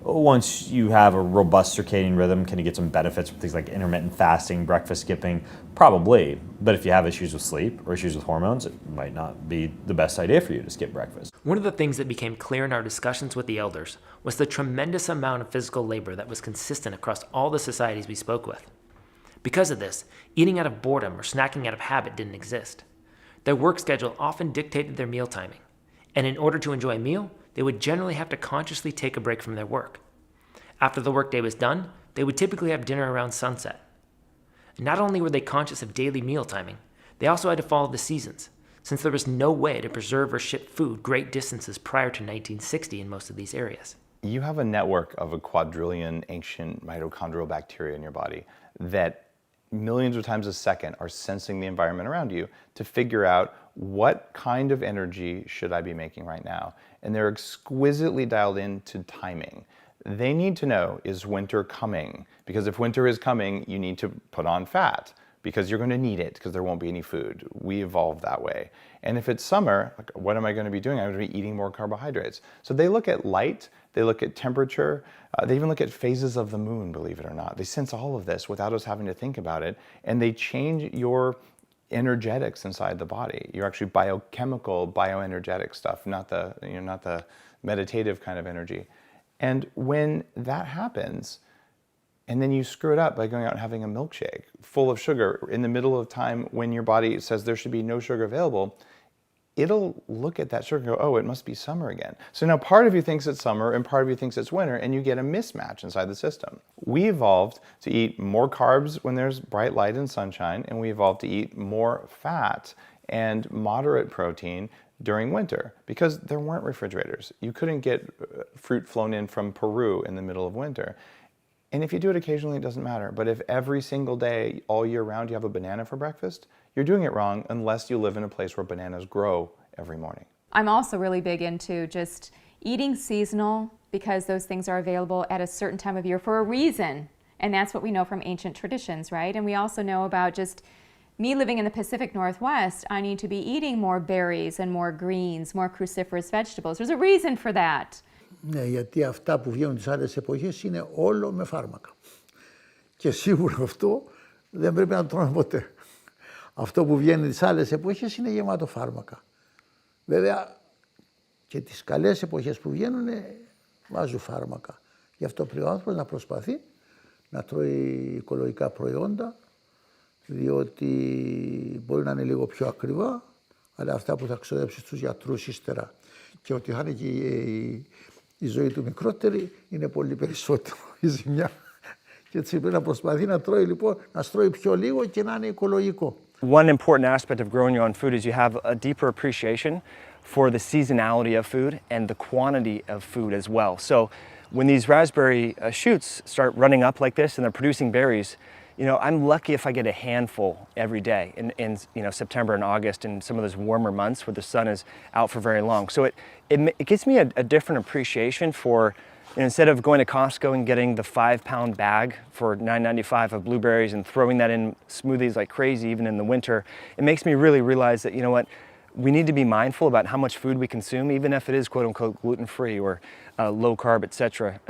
Once you have a robust circadian rhythm, can you get some benefits from things like intermittent fasting, breakfast skipping? Probably. But if you have issues with sleep or issues with hormones, it might not be the best idea for you to skip breakfast. One of the things that became clear in our discussions with the elders was the tremendous amount of physical labor that was consistent across all the societies we spoke with. Because of this, eating out of boredom or snacking out of habit didn't exist. Their work schedule often dictated their meal timing, and in order to enjoy a meal, they would generally have to consciously take a break from their work. After the workday was done, they would typically have dinner around sunset. Not only were they conscious of daily meal timing, they also had to follow the seasons. since there was no way to preserve or ship food great distances prior to 1960 in most of these areas. You have a network of a quadrillion ancient mitochondrial bacteria in your body that millions of times a second are sensing the environment around you to figure out what kind of energy should I be making right now. And they're exquisitely dialed into timing. They need to know, is winter coming? Because if winter is coming, you need to put on fat because you're going to need it because there won't be any food. We evolved that way. And if it's summer, like, what am I going to be doing? I'm going to be eating more carbohydrates. So they look at light, they look at temperature, they even look at phases of the moon, believe it or not. They sense all of this without us having to think about it, and they change your energetics inside the body. You're actually biochemical, bioenergetic stuff, not the meditative kind of energy. And when that happens, and then you screw it up by going out and having a milkshake full of sugar in the middle of time when your body says there should be no sugar available, it'll look at that sugar and go, oh, it must be summer again. So now part of you thinks it's summer and part of you thinks it's winter, and you get a mismatch inside the system. We evolved to eat more carbs when there's bright light and sunshine, and we evolved to eat more fat and moderate protein during winter because there weren't refrigerators. You couldn't get fruit flown in from Peru in the middle of winter. And if you do it occasionally, it doesn't matter. But if every single day, all year round, you have a banana for breakfast, you're doing it wrong unless you live in a place where bananas grow every morning. I'm also really big into just eating seasonal because those things are available at a certain time of year for a reason. And that's what we know from ancient traditions, right? And we also know about just me living in the Pacific Northwest, I need to be eating more berries and more greens, more cruciferous vegetables. There's a reason for that. Ναι, γιατί αυτά που βγαίνουν τις άλλες εποχές είναι όλο με φάρμακα. Και σίγουρα αυτό δεν πρέπει να το τρώμε ποτέ. Αυτό που βγαίνει τις άλλες εποχές είναι γεμάτο φάρμακα. Βέβαια και τις καλές εποχές που βγαίνουν βάζουν φάρμακα. Γι' αυτό πρέπει ο άνθρωπος να προσπαθεί να τρώει οικολογικά προϊόντα, διότι μπορεί να είναι λίγο πιο ακριβά, αλλά αυτά που θα ξοδέψει στους γιατρούς ύστερα και ότι θα είναι και η ζωή του μικρότερη είναι πολύ περισσότερο η ζημιά. Και έτσι πρέπει να προσπαθεί να τρώει λοιπόν, να στρώει πιο λίγο και να είναι οικολογικό. One important aspect of growing your own food is you have a deeper appreciation for the seasonality of food and the quantity of food as well. So when these raspberry shoots start running up like this and they're producing berries, you know, I'm lucky if I get a handful every day in you know, September and August and some of those warmer months where the sun is out for very long. So it gives me a different appreciation for, you know, instead of going to Costco and getting the 5-pound bag for $9.95 of blueberries and throwing that in smoothies like crazy, even in the winter, it makes me really realize that, you know what, we need to be mindful about how much food we consume, even if it is quote unquote gluten-free or low carb, etc.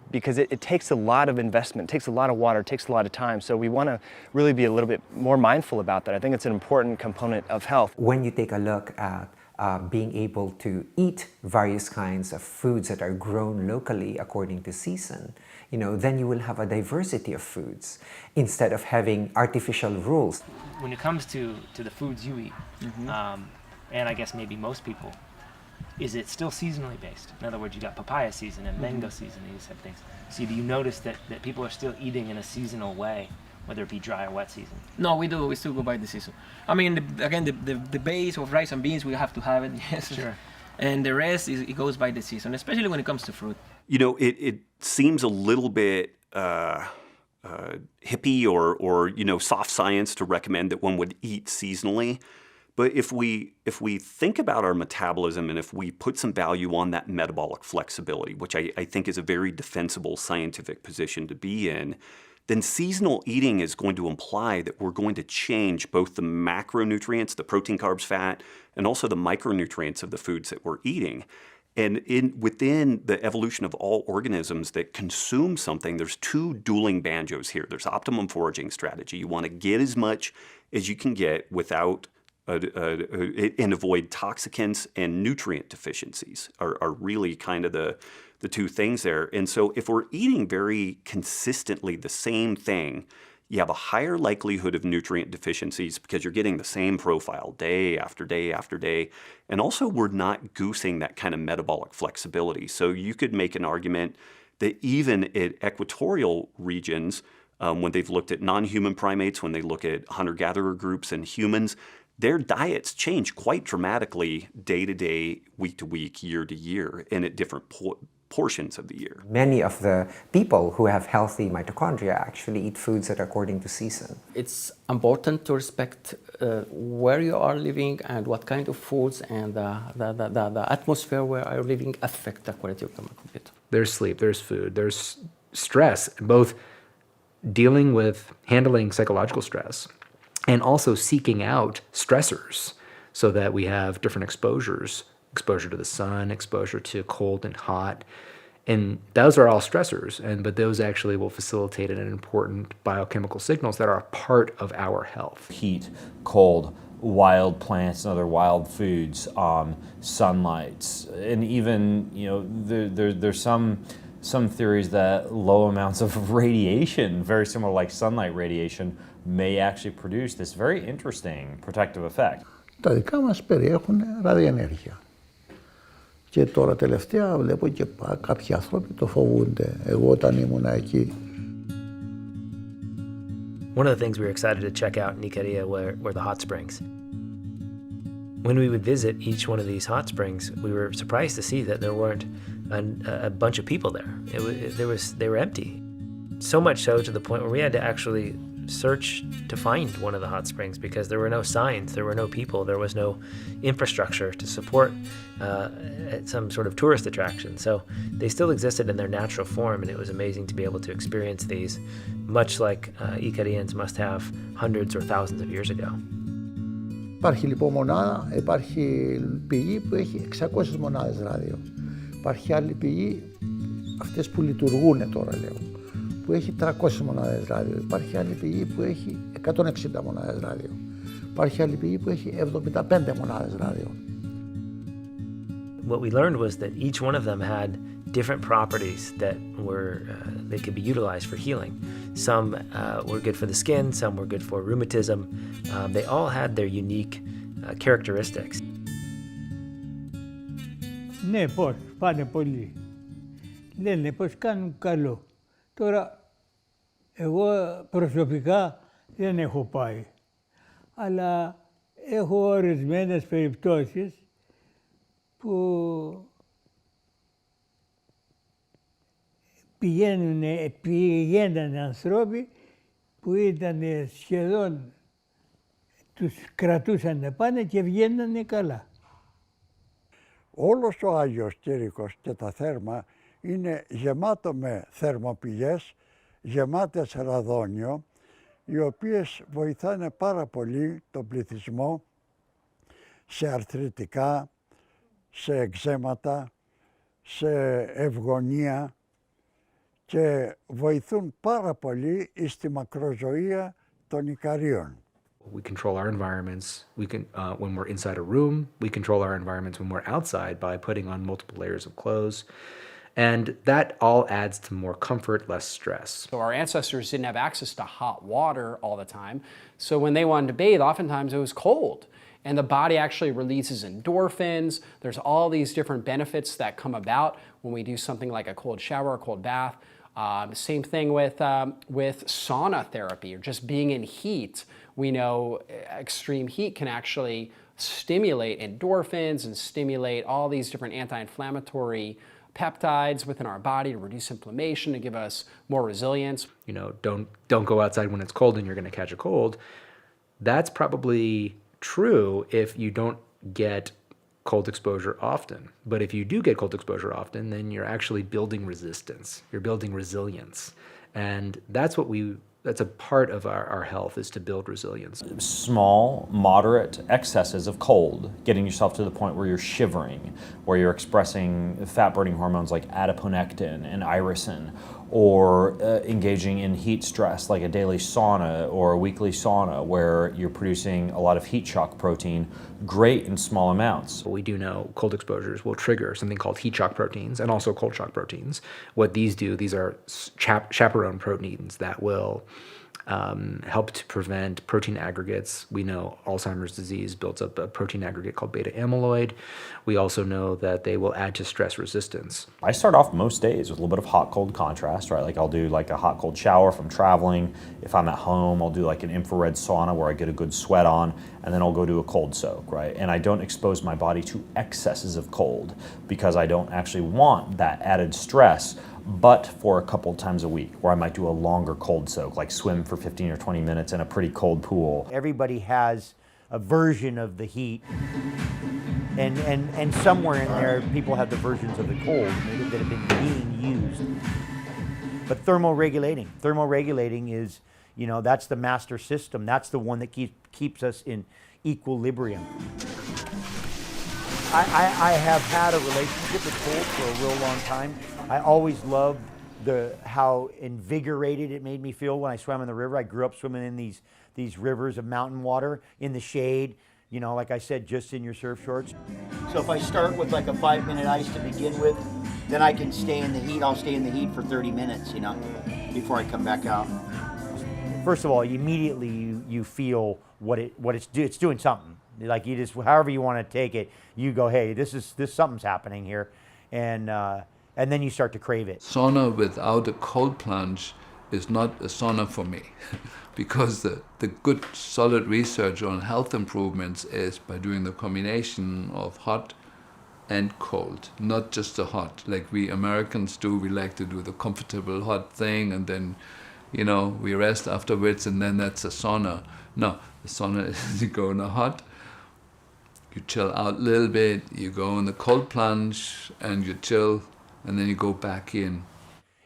Because it takes a lot of investment, it takes a lot of water, it takes a lot of time. So we want to really be a little bit more mindful about that. I think it's an important component of health. When you take a look at being able to eat various kinds of foods that are grown locally according to season, you know, then you will have a diversity of foods instead of having artificial rules. When it comes to the foods you eat, and I guess maybe most people, is it still seasonally based? In other words, you got papaya season and mango season and these type of things. So do you notice that people are still eating in a seasonal way, whether it be dry or wet season? No, we do. We still go by the season. I mean, the base of rice and beans, we have to have it, yes. Sure. And the rest, it goes by the season, especially when it comes to fruit. You know, it seems a little bit hippie or you know, soft science to recommend that one would eat seasonally. But if we think about our metabolism and if we put some value on that metabolic flexibility, which I think is a very defensible scientific position to be in, then seasonal eating is going to imply that we're going to change both the macronutrients, the protein, carbs, fat, and also the micronutrients of the foods that we're eating. And within the evolution of all organisms that consume something, there's two dueling banjos here. There's optimum foraging strategy. You want to get as much as you can get without and avoid toxicants, and nutrient deficiencies are really kind of the two things there. And so if we're eating very consistently the same thing, you have a higher likelihood of nutrient deficiencies because you're getting the same profile day after day after day. And also we're not goosing that kind of metabolic flexibility. So you could make an argument that even at equatorial regions, when they've looked at non-human primates, when they look at hunter-gatherer groups and humans, their diets change quite dramatically day to day, week to week, year to year, and at different portions of the year. Many of the people who have healthy mitochondria actually eat foods that are according to season. It's important to respect where you are living and what kind of foods and the atmosphere where you're living affect the quality of the microbiota. There's sleep, there's food, there's stress, both dealing with handling psychological stress and also seeking out stressors so that we have different exposures, exposure to the sun, exposure to cold and hot. And those are all stressors, but those actually will facilitate an important biochemical signals that are a part of our health. Heat, cold, wild plants and other wild foods, sunlight, and even, there's some theories that low amounts of radiation, very similar like sunlight radiation, may actually produce this very interesting protective effect. Τα δικά μας περιέχουν ραδιενέργεια. Και τώρα τελευταία βλέπω και κάποιοι άνθρωποι το φοβούνται. Εγώ όταν ήμουν εκεί. One of the things we were excited to check out in Icaria were the hot springs. When we would visit each one of these hot springs, we were surprised to see that there weren't a bunch of people there. They were empty. So much so to the point where we had to actually search to find one of the hot springs because there were no signs, there were no people, there was no infrastructure to support some sort of tourist attraction. So they still existed in their natural form, and it was amazing to be able to experience these, much like Icarians must have hundreds or thousands of years ago. Υπάρχει λοιπόν μονάδα, υπάρχει πηγή που έχει 600 μονάδες ράδιο. Υπάρχει άλλη πηγή, αυτές που λειτουργούν τώρα λέω, που έχει 300 μονάδες ράδιο. Υπάρχει άλλη πηγή που έχει 160 μονάδες ράδιο. Υπάρχει άλλη πηγή που έχει 75 μονάδες ράδιο. What we learned was that each one of them had different properties that they could be utilized for healing. Some were good for the skin, some were good for rheumatism. They all had their unique characteristics. Ναι, πώς, πάνε πολύ. Λένε πως κάνουν καλό. Τώρα, εγώ προσωπικά δεν έχω πάει, αλλά έχω ορισμένες περιπτώσεις που πηγαίνανε ανθρώποι που ήταν σχεδόν, τους κρατούσαν να πάνε και βγαίνανε καλά. Όλος ο Άγιος Κήρυκος και τα θέρμα είναι γεμάτο με θερμοπηγές, γεμάτες ραδόνιο, οι οποίες βοηθάνε πάρα πολύ τον πληθυσμό σε αρθριτικά, σε εκζέματα, σε ευγονία και βοηθούν πάρα πολύ στη μακροζωία των Ικαρίων. We control our environments. We can, when we're inside a room, we control our environments when we're outside by putting on multiple layers of clothes. And that all adds to more comfort, less stress. So our ancestors didn't have access to hot water all the time. So when they wanted to bathe, oftentimes it was cold. And the body actually releases endorphins. There's all these different benefits that come about when we do something like a cold shower or cold bath. Same thing with sauna therapy or just being in heat. We know extreme heat can actually stimulate endorphins and stimulate all these different anti-inflammatory peptides within our body to reduce inflammation, to give us more resilience. You know, don't go outside when it's cold and you're going to catch a cold. That's probably true if you don't get cold exposure often. But if you do get cold exposure often, then you're actually building resistance. You're building resilience. And that's a part of our health, is to build resilience. Small, moderate excesses of cold, getting yourself to the point where you're shivering, where you're expressing fat-burning hormones like adiponectin and irisin, or engaging in heat stress like a daily sauna or a weekly sauna where you're producing a lot of heat shock protein, great in small amounts. We do know cold exposures will trigger something called heat shock proteins and also cold shock proteins. What these do, these are chaperone proteins that will help to prevent protein aggregates. We know Alzheimer's disease builds up a protein aggregate called beta amyloid. We also know that they will add to stress resistance. I start off most days with a little bit of hot-cold contrast, right? Like I'll do like a hot-cold shower if I'm traveling. If I'm at home, I'll do like an infrared sauna where I get a good sweat on, and then I'll go do a cold soak, right? And I don't expose my body to excesses of cold because I don't actually want that added stress, but for a couple times a week where I might do a longer cold soak, like swim for 15 or 20 minutes in a pretty cold pool. Everybody has a version of the heat, and somewhere in there people have the versions of the cold that have been being used. But thermoregulating is, you know, that's the master system. That's the one that keeps us in equilibrium. I have had a relationship with cold for a real long time. I always loved how invigorated it made me feel when I swam in the river. I grew up swimming in these rivers of mountain water in the shade, you know, like I said, just in your surf shorts. So if I start with like a 5-minute ice to begin with, then I can stay in the heat. I'll stay in the heat for 30 minutes, you know, before I come back out. First of all, immediately you feel it's doing something. Like you just, however you want to take it, you go, hey, this something's happening here, and then you start to crave it. Sauna without a cold plunge is not a sauna for me, because the good solid research on health improvements is by doing the combination of hot and cold, not just the hot like we Americans do. We like to do the comfortable hot thing, and then, you know, we rest afterwards, and then that's a sauna. No, the sauna is you go in the hot, you chill out a little bit, you go in the cold plunge, and you chill, and then you go back in.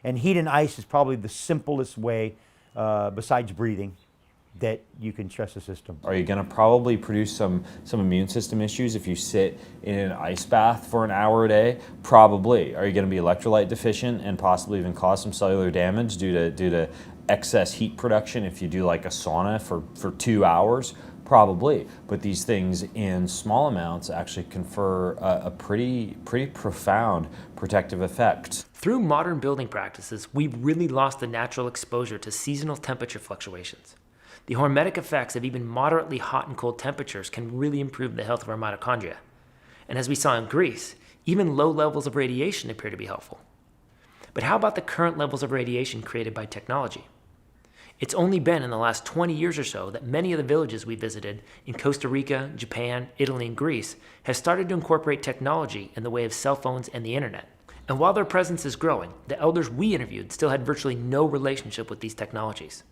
And heat and ice is probably the simplest way, besides breathing, that you can stress the system. Are you going to probably produce some immune system issues if you sit in an ice bath for an hour a day? Probably. Are you going to be electrolyte deficient and possibly even cause some cellular damage due to excess heat production if you do like a sauna for 2 hours? Probably. But these things in small amounts actually confer a pretty profound protective effect. Through modern building practices, we've really lost the natural exposure to seasonal temperature fluctuations. The hormetic effects of even moderately hot and cold temperatures can really improve the health of our mitochondria. And as we saw in Greece, even low levels of radiation appear to be helpful. But how about the current levels of radiation created by technology? It's only been in the last 20 years or so that many of the villages we visited in Costa Rica, Japan, Italy, and Greece have started to incorporate technology in the way of cell phones and the internet. And while their presence is growing, the elders we interviewed still had virtually no relationship with these technologies.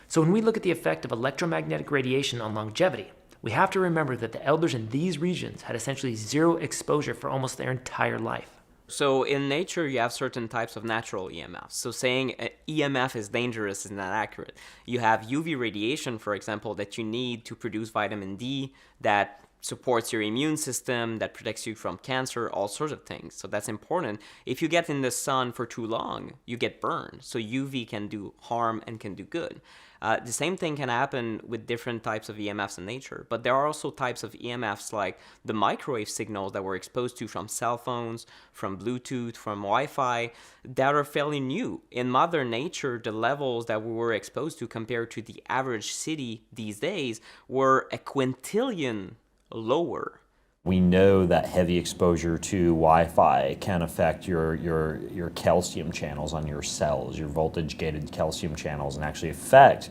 So when we look at the effect of electromagnetic radiation on longevity, we have to remember that the elders in these regions had essentially zero exposure for almost their entire life. So in nature, you have certain types of natural EMFs. So saying EMF is dangerous is not accurate. You have UV radiation, for example, that you need to produce vitamin D that supports your immune system, that protects you from cancer, all sorts of things. So that's important. If you get in the sun for too long, you get burned. So UV can do harm and can do good. The same thing can happen with different types of EMFs in nature, but there are also types of EMFs like the microwave signals that we're exposed to from cell phones, from Bluetooth, from Wi-Fi, that are fairly new. In Mother Nature, the levels that we were exposed to compared to the average city these days were a quintillion lower. We know that heavy exposure to Wi-Fi can affect your calcium channels on your cells, your voltage-gated calcium channels, and actually affect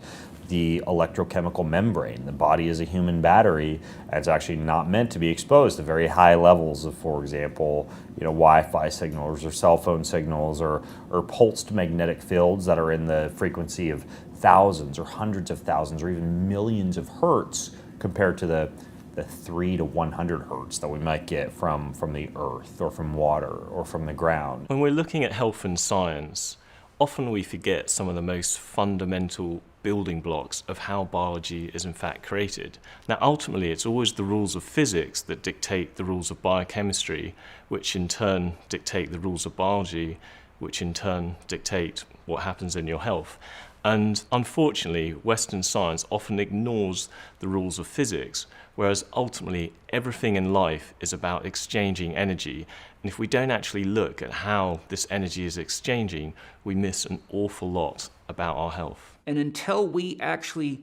the electrochemical membrane. The body is a human battery, and it's actually not meant to be exposed to very high levels of, for example, Wi-Fi signals or cell phone signals or pulsed magnetic fields that are in the frequency of thousands or hundreds of thousands or even millions of hertz compared to the 3 to 100 hertz that we might get from the earth or from water or from the ground. When we're looking at health and science, often we forget some of the most fundamental building blocks of how biology is in fact created. Now ultimately it's always the rules of physics that dictate the rules of biochemistry, which in turn dictate the rules of biology, which in turn dictate what happens in your health. And unfortunately, Western science often ignores the rules of physics, whereas ultimately everything in life is about exchanging energy. And if we don't actually look at how this energy is exchanging, we miss an awful lot about our health. And until we actually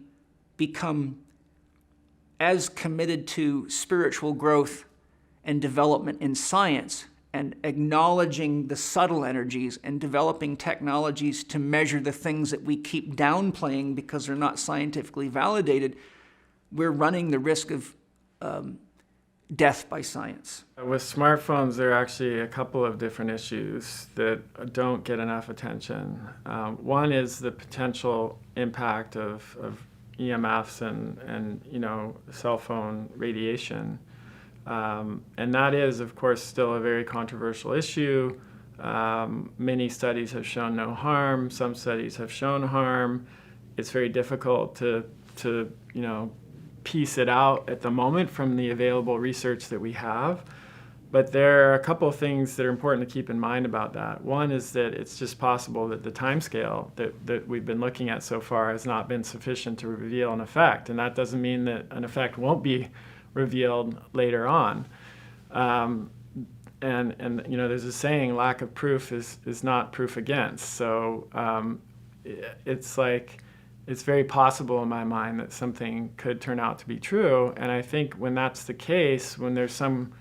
become as committed to spiritual growth and development in science and acknowledging the subtle energies and developing technologies to measure the things that we keep downplaying because they're not scientifically validated, we're running the risk of death by science. With smartphones, there are actually a couple of different issues that don't get enough attention. One is the potential impact of EMFs and cell phone radiation. And that is, of course, still a very controversial issue. Many studies have shown no harm. Some studies have shown harm. It's very difficult to piece it out at the moment from the available research that we have. But there are a couple of things that are important to keep in mind about that. One is that it's just possible that the timescale that we've been looking at so far has not been sufficient to reveal an effect. And that doesn't mean that an effect won't be revealed later on. And there's a saying, lack of proof is not proof against. So it's very possible in my mind that something could turn out to be true. And I think when that's the case, when there's some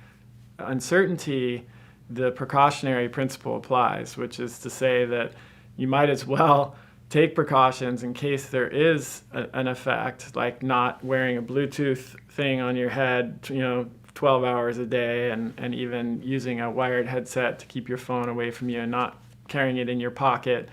uncertainty, the precautionary principle applies, which is to say that you might as well take precautions in case there is an effect, like not wearing a Bluetooth thing on your head 12 hours a day, and even using a wired headset to keep your phone away from you and not carrying it in your pocket.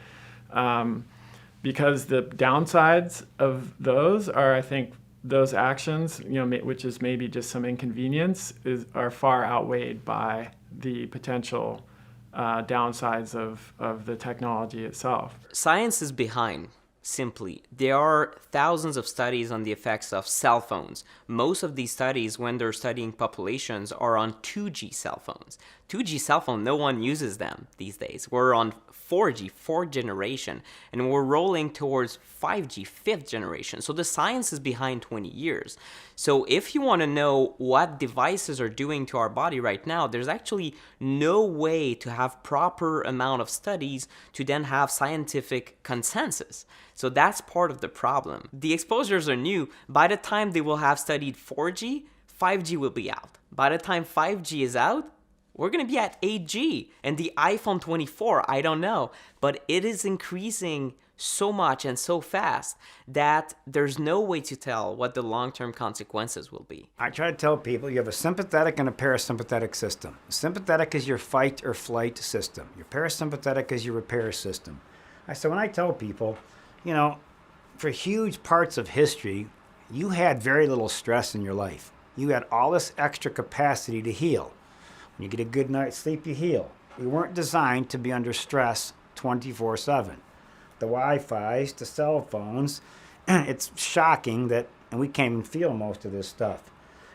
Because the downsides of those are, I think, those actions, which is maybe just some inconvenience, are far outweighed by the potential downsides of the technology itself. Science is behind, simply. There are thousands of studies on the effects of cell phones. Most of these studies, when they're studying populations, are on 2G cell phones. 2G cell phone, no one uses them these days. We're on 4G, fourth generation, and we're rolling towards 5G, fifth generation. So the science is behind 20 years. So if you want to know what devices are doing to our body right now, there's actually no way to have proper amount of studies to then have scientific consensus. So that's part of the problem. The exposures are new. By the time they will have studied 4G, 5G will be out. By the time 5G is out, we're going to be at 8G. And the iPhone 24, I don't know, but it is increasing so much and so fast that there's no way to tell what the long-term consequences will be. I try to tell people you have a sympathetic and a parasympathetic system. Sympathetic is your fight or flight system. Your parasympathetic is your repair system. So when I tell people, for huge parts of history, you had very little stress in your life. You had all this extra capacity to heal. When you get a good night's sleep, you heal. We weren't designed to be under stress 24/7. The Wi-Fi's, the cell phones, it's shocking that, and we can't even feel most of this stuff.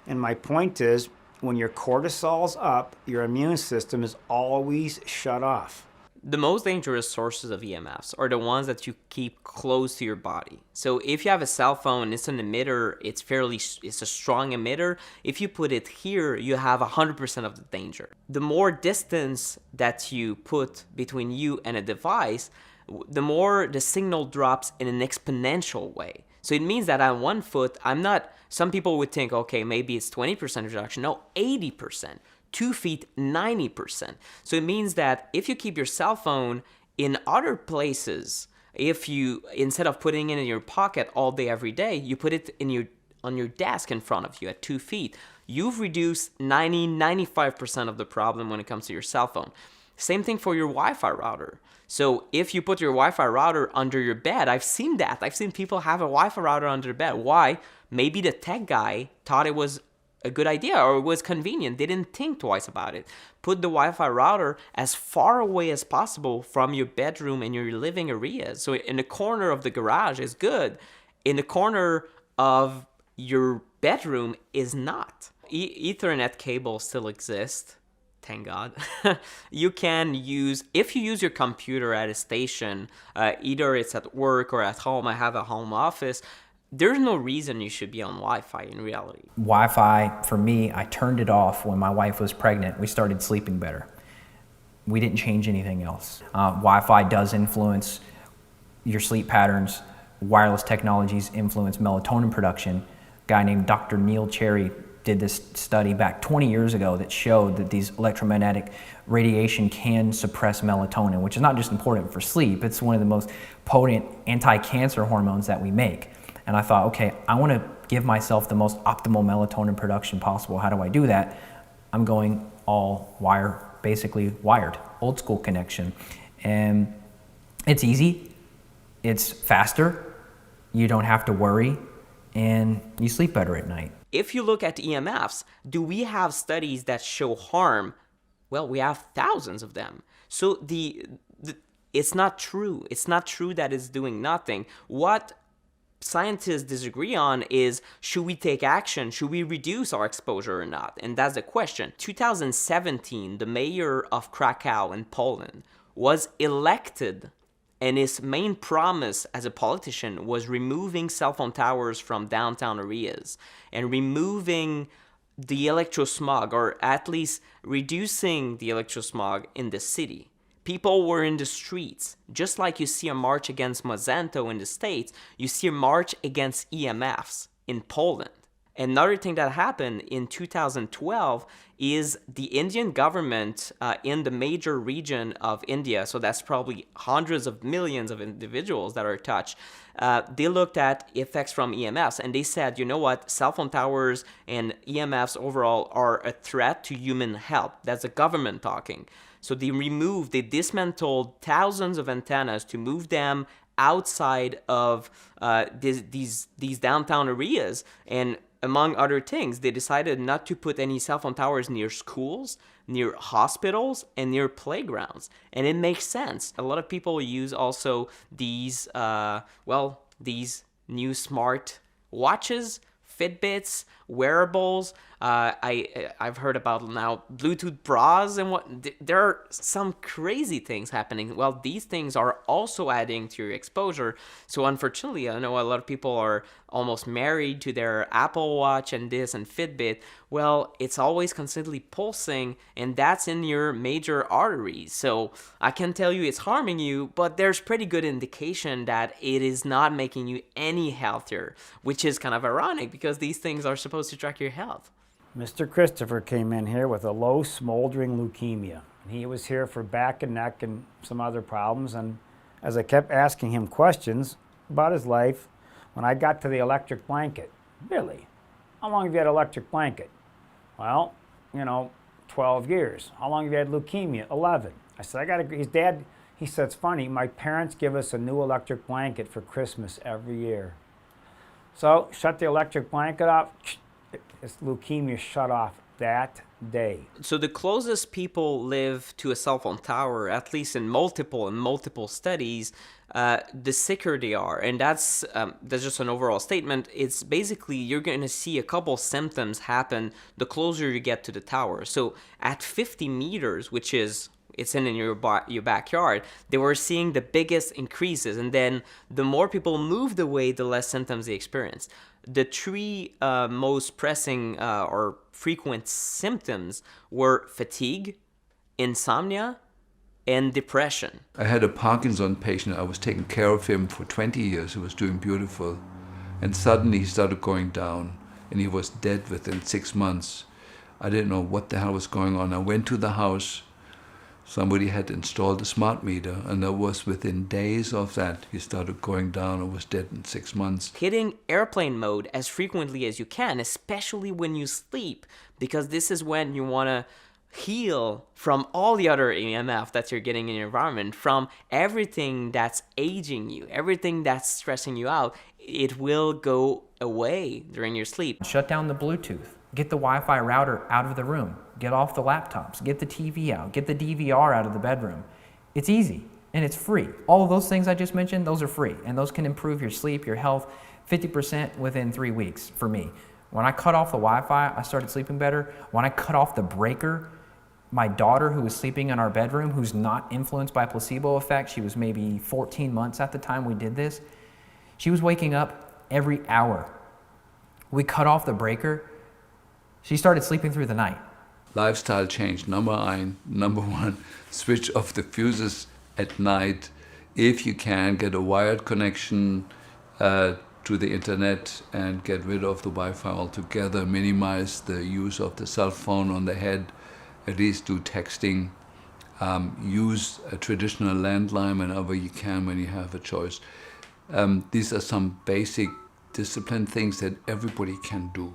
And my point is, when your cortisol's up, your immune system is always shut off. The most dangerous sources of EMFs are the ones that you keep close to your body. So if you have a cell phone, it's an emitter, it's a strong emitter. If you put it here, you have 100% of the danger. The more distance that you put between you and a device, the more the signal drops in an exponential way. So it means that on 1 foot, some people would think, okay, maybe it's 20% reduction. No, 80%. 2 feet, 90%. So it means that if you keep your cell phone in other places, if you, instead of putting it in your pocket all day, every day, you put it on your desk in front of you at 2 feet, you've reduced 95% of the problem when it comes to your cell phone. Same thing for your Wi-Fi router. So if you put your Wi-Fi router under your bed, I've seen that. I've seen people have a Wi-Fi router under their bed. Why? Maybe the tech guy thought it was a good idea or it was convenient. They didn't think twice about it. Put the Wi-Fi router as far away as possible from your bedroom and your living areas. So in the corner of the garage is good. In the corner of your bedroom is not. Ethernet cables still exist. Thank God. You can use, if you use your computer at a station, either it's at work or at home, I have a home office, there's no reason you should be on Wi-Fi in reality. Wi-Fi, for me, I turned it off when my wife was pregnant. We started sleeping better. We didn't change anything else. Wi-Fi does influence your sleep patterns. Wireless technologies influence melatonin production. A guy named Dr. Neil Cherry did this study back 20 years ago that showed that these electromagnetic radiation can suppress melatonin, which is not just important for sleep, it's one of the most potent anti-cancer hormones that we make. And I thought, okay, I want to give myself the most optimal melatonin production possible. How do I do that? I'm going all wire, basically wired, old school connection. And it's easy, it's faster, you don't have to worry, and you sleep better at night. If you look at EMFs, do we have studies that show harm? Well, we have thousands of them. So it's not true. It's not true that it's doing nothing. What scientists disagree on is, should we take action? Should we reduce our exposure or not? And that's the question. 2017, the mayor of Krakow in Poland was elected, and his main promise as a politician was removing cell phone towers from downtown areas and removing the electrosmog, or at least reducing the electrosmog in the city. People were in the streets. Just like you see a march against Monsanto in the States, you see a march against EMFs in Poland. Another thing that happened in 2012 is the Indian government in the major region of India, so that's probably hundreds of millions of individuals that are touched, they looked at effects from EMFs and they said, you know what, cell phone towers and EMFs overall are a threat to human health. That's the government talking. So they dismantled thousands of antennas to move them outside of these downtown areas. And among other things, they decided not to put any cell phone towers near schools, near hospitals, and near playgrounds. And it makes sense. A lot of people use also these, these new smart watches, Fitbits, wearables. I've heard about now Bluetooth bras and what. There are some crazy things happening. Well, these things are also adding to your exposure. So unfortunately, I know a lot of people are almost married to their Apple Watch and this and Fitbit. Well, it's always constantly pulsing, and that's in your major arteries. So I can tell you it's harming you, but there's pretty good indication that it is not making you any healthier, which is kind of ironic because these things are supposed to track your health. Mr. Christopher came in here with a low smoldering leukemia. He was here for back and neck and some other problems, and as I kept asking him questions about his life, when I got to the electric blanket, really, how long have you had electric blanket? Well, 12 years. How long have you had leukemia? 11. I said, his dad, he said, it's funny, my parents give us a new electric blanket for Christmas every year. So, shut the electric blanket off, his leukemia shut off that day. So the closest people live to a cell phone tower, at least in multiple studies, the sicker they are. And that's just an overall statement. It's basically you're going to see a couple symptoms happen the closer you get to the tower. So at 50 meters, which is it's in your backyard, they were seeing the biggest increases. And then the more people moved away, the less symptoms they experienced. The three most pressing or frequent symptoms were fatigue, insomnia, and depression. I had a Parkinson patient. I was taking care of him for 20 years. He was doing beautiful. And suddenly he started going down, and he was dead within 6 months. I didn't know what the hell was going on. I went to the house. Somebody had installed a smart meter, and that was within days of that, he started going down and was dead in 6 months. Hitting airplane mode as frequently as you can, especially when you sleep, because this is when you want to heal from all the other EMF that you're getting in your environment, from everything that's aging you, everything that's stressing you out. It will go away during your sleep. Shut down the Bluetooth. Get the Wi-Fi router out of the room. Get off the laptops. Get the TV out. Get the DVR out of the bedroom. It's easy and it's free. All of those things I just mentioned, those are free, and those can improve your sleep, your health, 50% within 3 weeks for me. When I cut off the Wi-Fi, I started sleeping better. When I cut off the breaker, my daughter, who was sleeping in our bedroom, who's not influenced by placebo effect, she was maybe 14 months at the time we did this, she was waking up every hour. We cut off the breaker. She started sleeping through the night. lifestyle change. Number one, switch off the fuses at night. If you can, get a wired connection to the internet and get rid of the Wi-Fi altogether. Minimize the use of the cell phone on the head. At least do texting. Use a traditional landline whenever you can when you have a choice. These are some basic discipline things that everybody can do.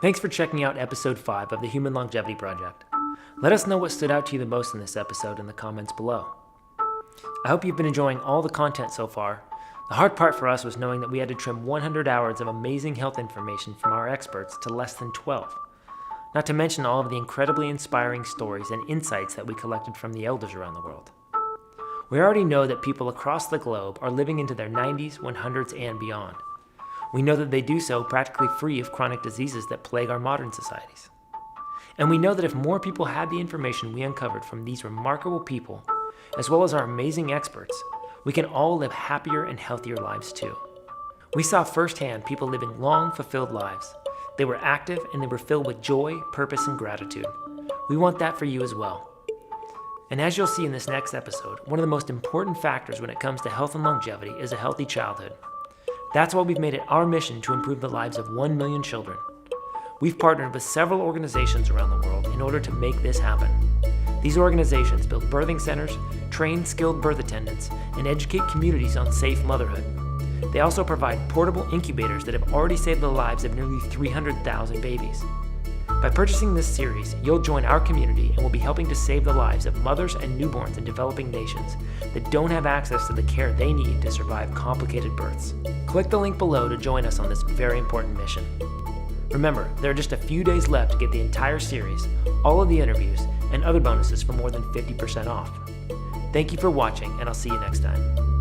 Thanks for checking out episode 5 of the Human Longevity Project. Let us know what stood out to you the most in this episode in the comments below. I hope you've been enjoying all the content so far. The hard part for us was knowing that we had to trim 100 hours of amazing health information from our experts to less than 12. Not to mention all of the incredibly inspiring stories and insights that we collected from the elders around the world. We already know that people across the globe are living into their 90s, 100s, and beyond. We know that they do so practically free of chronic diseases that plague our modern societies. And we know that if more people had the information we uncovered from these remarkable people, as well as our amazing experts, we can all live happier and healthier lives too. We saw firsthand people living long, fulfilled lives. They were active and they were filled with joy, purpose, and gratitude. We want that for you as well. And as you'll see in this next episode, one of the most important factors when it comes to health and longevity is a healthy childhood. That's why we've made it our mission to improve the lives of 1 million children. We've partnered with several organizations around the world in order to make this happen. These organizations build birthing centers, train skilled birth attendants, and educate communities on safe motherhood. They also provide portable incubators that have already saved the lives of nearly 300,000 babies. By purchasing this series, you'll join our community and will be helping to save the lives of mothers and newborns in developing nations that don't have access to the care they need to survive complicated births. Click the link below to join us on this very important mission. Remember, there are just a few days left to get the entire series, all of the interviews, and other bonuses for more than 50% off. Thank you for watching, and I'll see you next time.